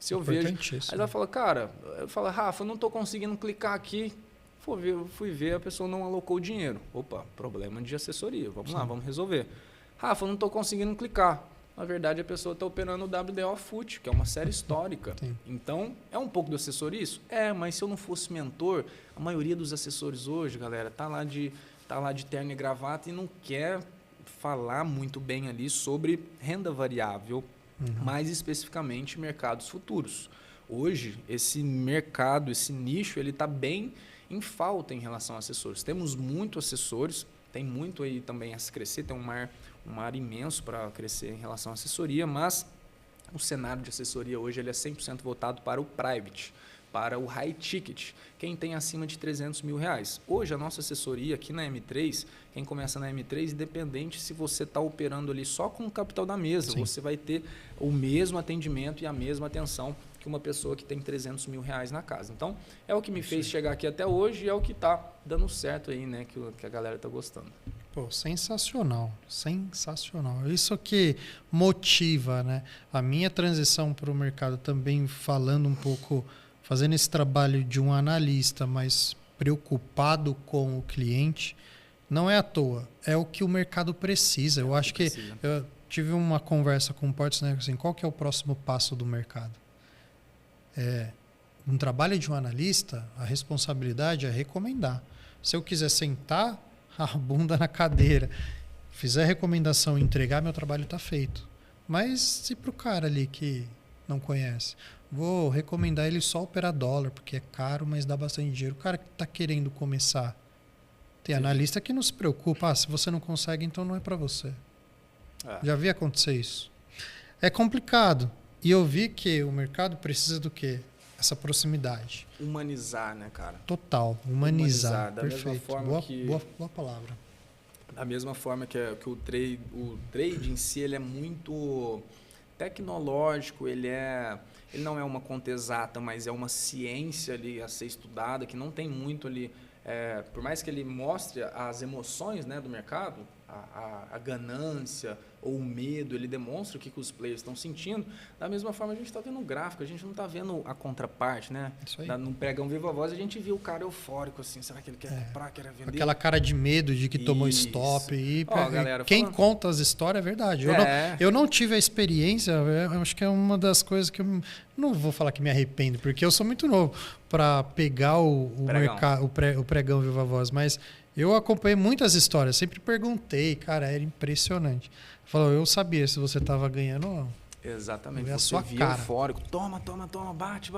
Se eu vejo, aí ela fala, cara, eu falo, Rafa, eu não estou conseguindo clicar aqui. Fui ver, a pessoa não alocou o dinheiro. Opa, problema de assessoria. Vamos lá, vamos resolver. Rafa, eu não estou conseguindo clicar. Na verdade, a pessoa está operando o WDO FUT, que é uma série histórica. Sim. Então, é um pouco de assessoria isso? Mas se eu não fosse mentor, a maioria dos assessores hoje, galera, tá lá de terno e gravata e não quer falar muito bem ali sobre renda variável, mais especificamente mercados futuros. Hoje, esse mercado, esse nicho, ele está bem em falta em relação a assessores. Temos muitos assessores, tem muito aí também a se crescer, tem um mar imenso para crescer em relação à assessoria, mas o cenário de assessoria hoje ele é 100% voltado para o private, para o high ticket, quem tem acima de R$300 mil. Hoje, a nossa assessoria aqui na M3, quem começa na M3, independente se você está operando ali só com o capital da mesa, sim, você vai ter o mesmo atendimento e a mesma atenção que uma pessoa que tem R$300 mil na casa. Então, é o que me fez chegar aqui até hoje e é o que está dando certo aí, né, que a galera está gostando. Pô, sensacional, sensacional. Isso que motiva, né? A minha transição para o mercado também, falando um pouco, fazendo esse trabalho de um analista, mas preocupado com o cliente, não é à toa. É o que o mercado precisa. Eu acho que eu tive uma conversa com o Portes, né, assim, qual que é o próximo passo do mercado? Um trabalho de um analista, a responsabilidade é recomendar. Se eu quiser sentar a bunda na cadeira, fizer recomendação e entregar, meu trabalho está feito. Mas se para o cara ali que não conhece, vou recomendar ele só operar dólar, porque é caro, mas dá bastante dinheiro. O cara que está querendo começar, tem analista que não se preocupa. Se você não consegue, então não é para você. Já vi acontecer isso. É complicado. E eu vi que o mercado precisa do quê? Essa proximidade. Humanizar, né, cara? Total. Humanizar. Da Perfeito. mesma forma boa palavra. Da mesma forma que o trade em si ele é muito tecnológico, ele não é uma conta exata, mas é uma ciência ali a ser estudada, que não tem muito ali, por mais que ele mostre as emoções, né, do mercado, a ganância ou o medo, ele demonstra o que os players estão sentindo. Da mesma forma, a gente está vendo um gráfico, a gente não está vendo a contraparte, né? Isso aí. No pregão Viva Voz, a gente viu o cara eufórico, assim, será que ele quer comprar, quer vender? Aquela cara de medo de que tomou stop. E galera, quem conta as histórias é verdade. Eu não tive a experiência, eu acho que é uma das coisas que eu não vou falar que me arrependo, porque eu sou muito novo para pegar o pregão Viva Voz, mas eu acompanhei muitas histórias, sempre perguntei, cara, era impressionante. Falou, eu sabia se você estava ganhando ou não. Exatamente, você sua via cara. Eufórico, toma, bate.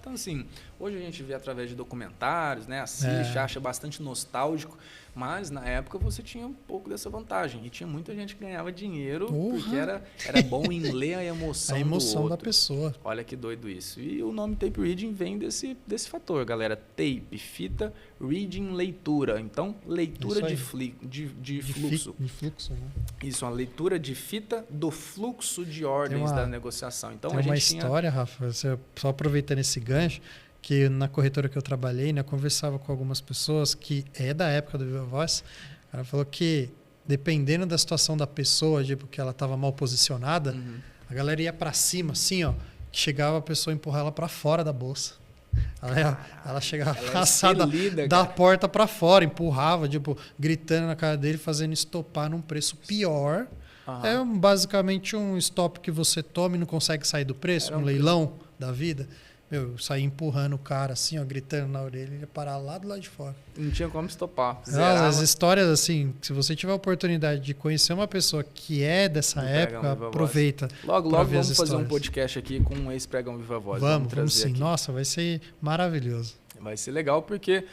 Então, assim, hoje a gente vê através de documentários, né, assiste, acha bastante nostálgico, mas na época você tinha um pouco dessa vantagem. E tinha muita gente que ganhava dinheiro porque era bom em ler a emoção do outro. Da pessoa. Olha que doido isso. E o nome tape reading vem desse fator, galera. Tape, fita, reading, leitura. Então, leitura de fluxo. De fluxo, né? Isso, uma leitura de fita do fluxo de ordens da negociação. Então, tem uma história, Rafa, só aproveitando esse gancho, que na corretora que eu trabalhei, né, eu conversava com algumas pessoas que é da época do Viva Voz. Ela falou que, dependendo da situação da pessoa, tipo, que ela estava mal posicionada, A galera ia para cima, assim, ó. Que chegava a pessoa empurrar ela para fora da bolsa. Ela chegava Ela é passada expelida, da cara. porta para fora, empurrava, tipo, gritando na cara dele, fazendo estopar num preço pior. Aham. É basicamente um stop que você toma e não consegue sair do preço, Era um um leilão da vida. Eu saí empurrando o cara assim, ó, gritando na orelha, ele ia parar lá do lado de fora. Não tinha como estopar. As Zerava. histórias, assim, se você tiver a oportunidade de conhecer uma pessoa que é dessa Do Pregão época, Viva Voz. aproveita. Logo, pra logo ver as vamos fazer um histórias. podcast aqui com um ex-pregão Viva Voz. Vamos trazer sim. aqui. Nossa, vai ser maravilhoso. Vai ser legal porque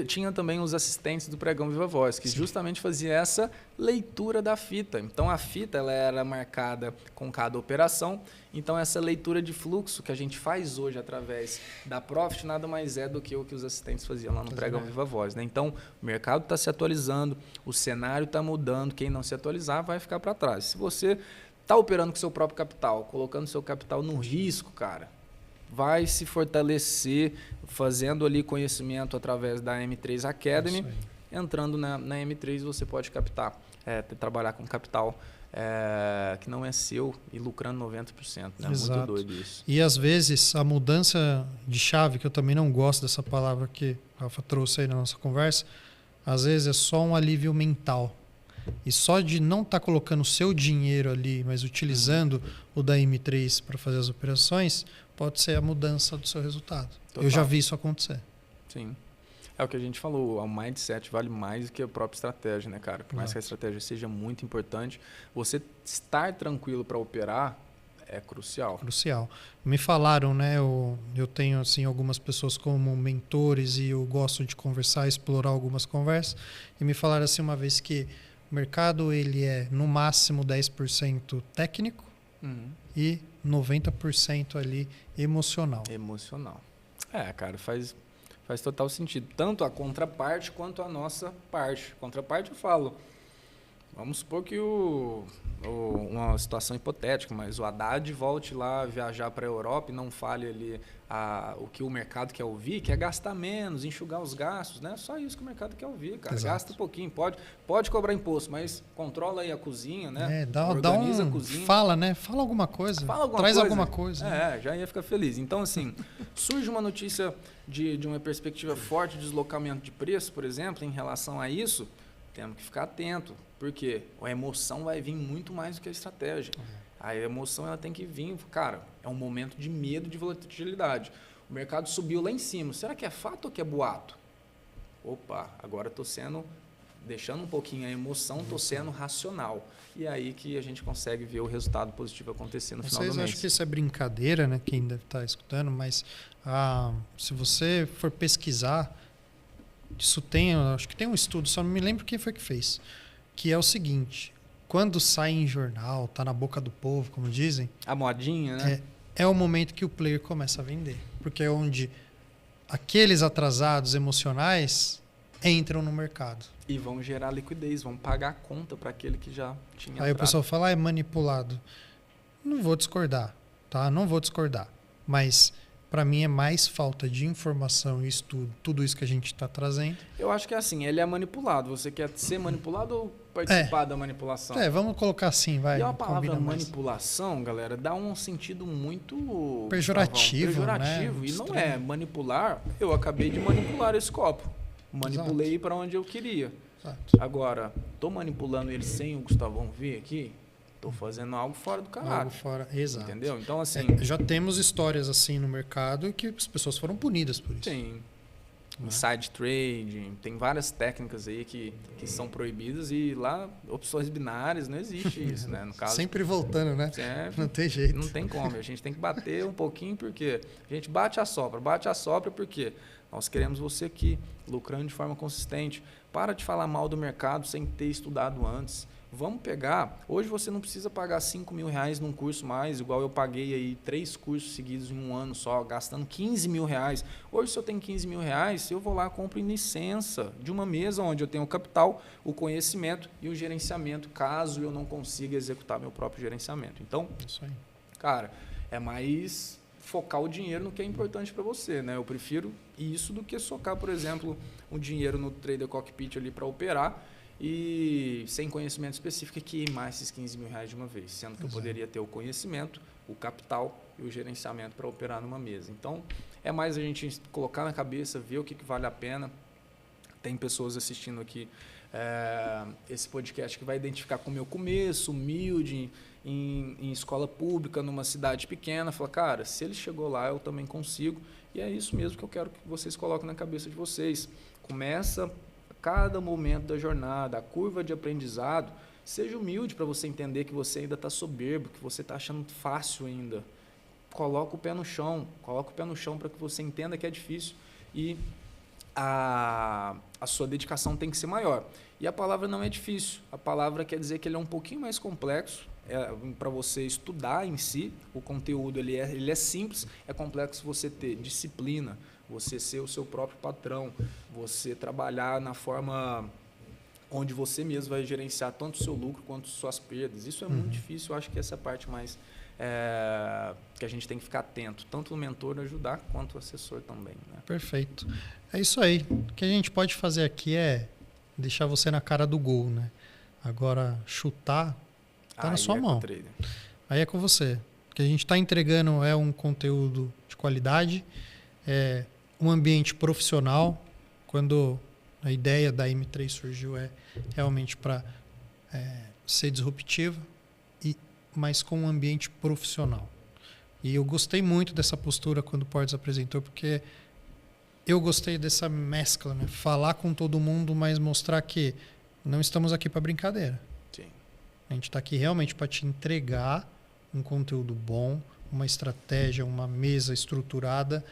tinha também os assistentes do Pregão Viva Voz, que justamente fazia essa leitura da fita. Então, a fita ela era marcada com cada operação. Então, essa leitura de fluxo que a gente faz hoje através da Profit nada mais é do que o que os assistentes faziam lá no Pregão Viva Voz. Né? Então, o mercado está se atualizando, o cenário está mudando. Quem não se atualizar vai ficar para trás. Se você está operando com seu próprio capital, colocando seu capital no risco, cara, vai se fortalecer fazendo ali conhecimento através da M3 Academy. Entrando na M3 você pode captar, trabalhar com capital que não é seu e lucrando 90%. Né? Exato. Muito doido isso. E às vezes a mudança de chave, que eu também não gosto dessa palavra que o Rafa trouxe aí na nossa conversa, às vezes é só um alívio mental. E só de não estar colocando o seu dinheiro ali, mas utilizando o da M3 para fazer as operações, pode ser a mudança do seu resultado. Total. Eu já vi isso acontecer. Sim. É o que a gente falou, o mindset vale mais do que a própria estratégia, né, cara? Por mais que a estratégia seja muito importante, você estar tranquilo para operar é crucial. Crucial. Me falaram, né? Eu tenho assim algumas pessoas como mentores e eu gosto de conversar, explorar algumas conversas. E me falaram assim uma vez que o mercado ele é no máximo 10% técnico e 90% ali emocional. Emocional. Cara, faz total sentido. Tanto a contraparte quanto a nossa parte. Contraparte eu falo, vamos supor que uma situação hipotética, mas o Haddad volte lá viajar para a Europa e não fale ali o que o mercado quer ouvir, que é gastar menos, enxugar os gastos, né? Só isso que o mercado quer ouvir, cara. Exato. Gasta um pouquinho, pode cobrar imposto, mas controla aí a cozinha, né? Organiza a cozinha. Fala, né? Fala alguma coisa. Traz alguma coisa. Né? Já ia ficar feliz. Então, assim, surge uma notícia de uma perspectiva forte de deslocamento de preço, por exemplo, em relação a isso, temos que ficar atento, porque a emoção vai vir muito mais do que a estratégia. A emoção ela tem que vir, cara, é um momento de medo, de volatilidade. O mercado subiu lá em cima. Será que é fato ou que é boato? Opa, agora estou deixando um pouquinho a emoção, estou sendo racional. E é aí que a gente consegue ver o resultado positivo acontecer no final do mês. Vocês acham que isso é brincadeira, né? Quem deve estar escutando, mas se você for pesquisar, isso acho que tem um estudo, só não me lembro quem foi que fez, que é o seguinte: quando sai em jornal, tá na boca do povo, como dizem, a modinha, né? É o momento que o player começa a vender, porque é onde aqueles atrasados emocionais entram no mercado. E vão gerar liquidez, vão pagar a conta para aquele que já tinha Aí entrado. o pessoal fala, é manipulado. Não vou discordar, tá? Não vou discordar. Mas, para mim, é mais falta de informação e estudo, tudo isso que a gente está trazendo. Eu acho que é assim, ele é manipulado. Você quer ser manipulado ou participar da manipulação? Vamos colocar assim, vai. E a palavra manipulação, galera, dá um sentido muito... pejorativo, né? E não é manipular. Eu acabei de manipular esse copo. Manipulei para onde eu queria. Exato. Agora, estou manipulando ele sem o Gustavão vir aqui? Estou fazendo algo fora do caralho. Algo fora, exato. Entendeu? Então, assim... já temos histórias assim no mercado que as pessoas foram punidas por isso. Sim. Inside trading, tem várias técnicas aí que são proibidas e lá, opções binárias, não existe isso, né? No caso, sempre voltando, né? Não tem jeito. Não tem como. A gente tem que bater um pouquinho porque a gente bate a sopra porque nós queremos você aqui, lucrando de forma consistente. Para de falar mal do mercado sem ter estudado antes. Vamos pegar, hoje você não precisa pagar R$5.000 num curso mais, igual eu paguei aí 3 cursos seguidos em um ano só, gastando R$15.000. Hoje, se eu tenho R$15.000, eu vou lá e compro em licença de uma mesa onde eu tenho o capital, o conhecimento e o gerenciamento, caso eu não consiga executar meu próprio gerenciamento. Então, isso aí. Cara, é mais focar o dinheiro no que é importante para você, né? Eu prefiro isso do que socar, por exemplo, um dinheiro no Trader Cockpit ali para operar e sem conhecimento específico queimar esses 15 mil reais de uma vez, sendo que eu poderia ter o conhecimento, o capital e o gerenciamento para operar numa mesa. Então, é mais a gente colocar na cabeça, ver o que vale a pena. Tem pessoas assistindo aqui esse podcast que vai identificar com o meu começo, humilde, em escola pública, numa cidade pequena. Fala, cara, se ele chegou lá, eu também consigo. E é isso mesmo que eu quero que vocês coloquem na cabeça de vocês. Começa cada momento da jornada, a curva de aprendizado, seja humilde para você entender que você ainda está soberbo, que você está achando fácil ainda. Coloca o pé no chão para que você entenda que é difícil e a sua dedicação tem que ser maior. E a palavra não é difícil, a palavra quer dizer que ele é um pouquinho mais complexo, para você estudar em si, o conteúdo ele é simples, é complexo você ter disciplina, você ser o seu próprio patrão, você trabalhar na forma onde você mesmo vai gerenciar tanto o seu lucro quanto suas perdas. Isso é muito difícil, eu acho que essa é a parte mais que a gente tem que ficar atento, tanto o mentor ajudar quanto o assessor também. Né? Perfeito. É isso aí. O que a gente pode fazer aqui é deixar você na cara do gol, né? Agora, chutar está na sua mão. Aí é com você. O que a gente está entregando é um conteúdo de qualidade, um ambiente profissional. Quando a ideia da M3 surgiu realmente para ser disruptiva, mas com um ambiente profissional. E eu gostei muito dessa postura quando o Portes apresentou, porque eu gostei dessa mescla, né? Falar com todo mundo, mas mostrar que não estamos aqui para brincadeira. Sim. A gente está aqui realmente para te entregar um conteúdo bom, uma estratégia, uma mesa estruturada,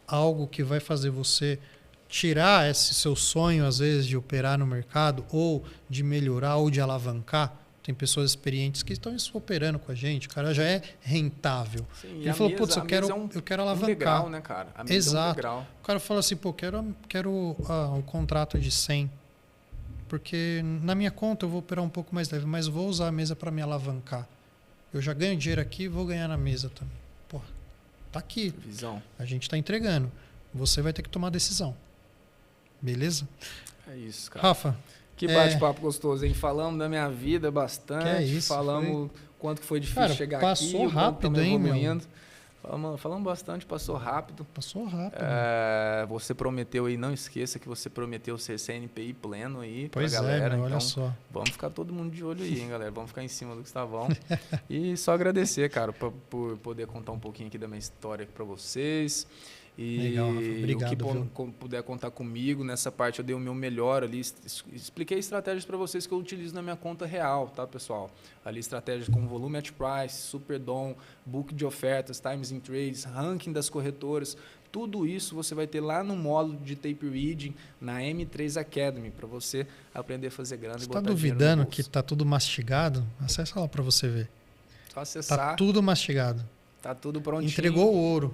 algo que vai fazer você tirar esse seu sonho, às vezes, de operar no mercado, ou de melhorar, ou de alavancar. Tem pessoas experientes que estão operando com a gente, o cara já é rentável. Sim, ele falou, putz, eu quero alavancar. Um degrau, né, cara? A mesa Exato. É um degrau. O cara fala assim, pô, quero um contrato de 100, porque na minha conta eu vou operar um pouco mais leve, mas vou usar a mesa para me alavancar. Eu já ganho dinheiro aqui, vou ganhar na mesa também. Pô, tá aqui. Visão. A gente está entregando. Você vai ter que tomar a decisão. Beleza? É isso, cara. Rafa. Que bate-papo gostoso, hein? Falamos da minha vida bastante. Que é isso, falamos quanto que foi difícil chegar passou aqui. Passou rápido, hein, meu? Falamos bastante, passou rápido. Passou rápido. Você prometeu aí, não esqueça que você prometeu ser CNPI pleno aí pra pois galera. Olha então, só. Vamos ficar todo mundo de olho aí, hein, galera? Vamos ficar em cima do Gustavão. E só agradecer, cara, por poder contar um pouquinho aqui da minha história para vocês. E legal, Rafa. Obrigado, o que puder contar comigo, nessa parte eu dei o meu melhor ali, expliquei estratégias para vocês que eu utilizo na minha conta real, tá, pessoal? Ali estratégias como volume at price, super dom, book de ofertas, times in trades, ranking das corretoras, tudo isso você vai ter lá no módulo de tape reading na M3 Academy, para você aprender a fazer grana e botar dinheiro no bolso. Está duvidando que está tudo mastigado? Acessa lá para você ver. Só acessar. Está tudo mastigado. Está tudo prontinho. Entregou o ouro.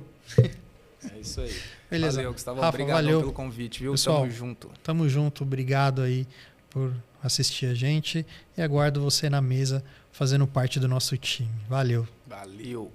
É isso aí. Beleza. Valeu, Gustavo. Rafa, obrigado pelo convite, viu? Pessoal, tamo junto. Tamo junto. Obrigado aí por assistir a gente e aguardo você na mesa fazendo parte do nosso time. Valeu. Valeu.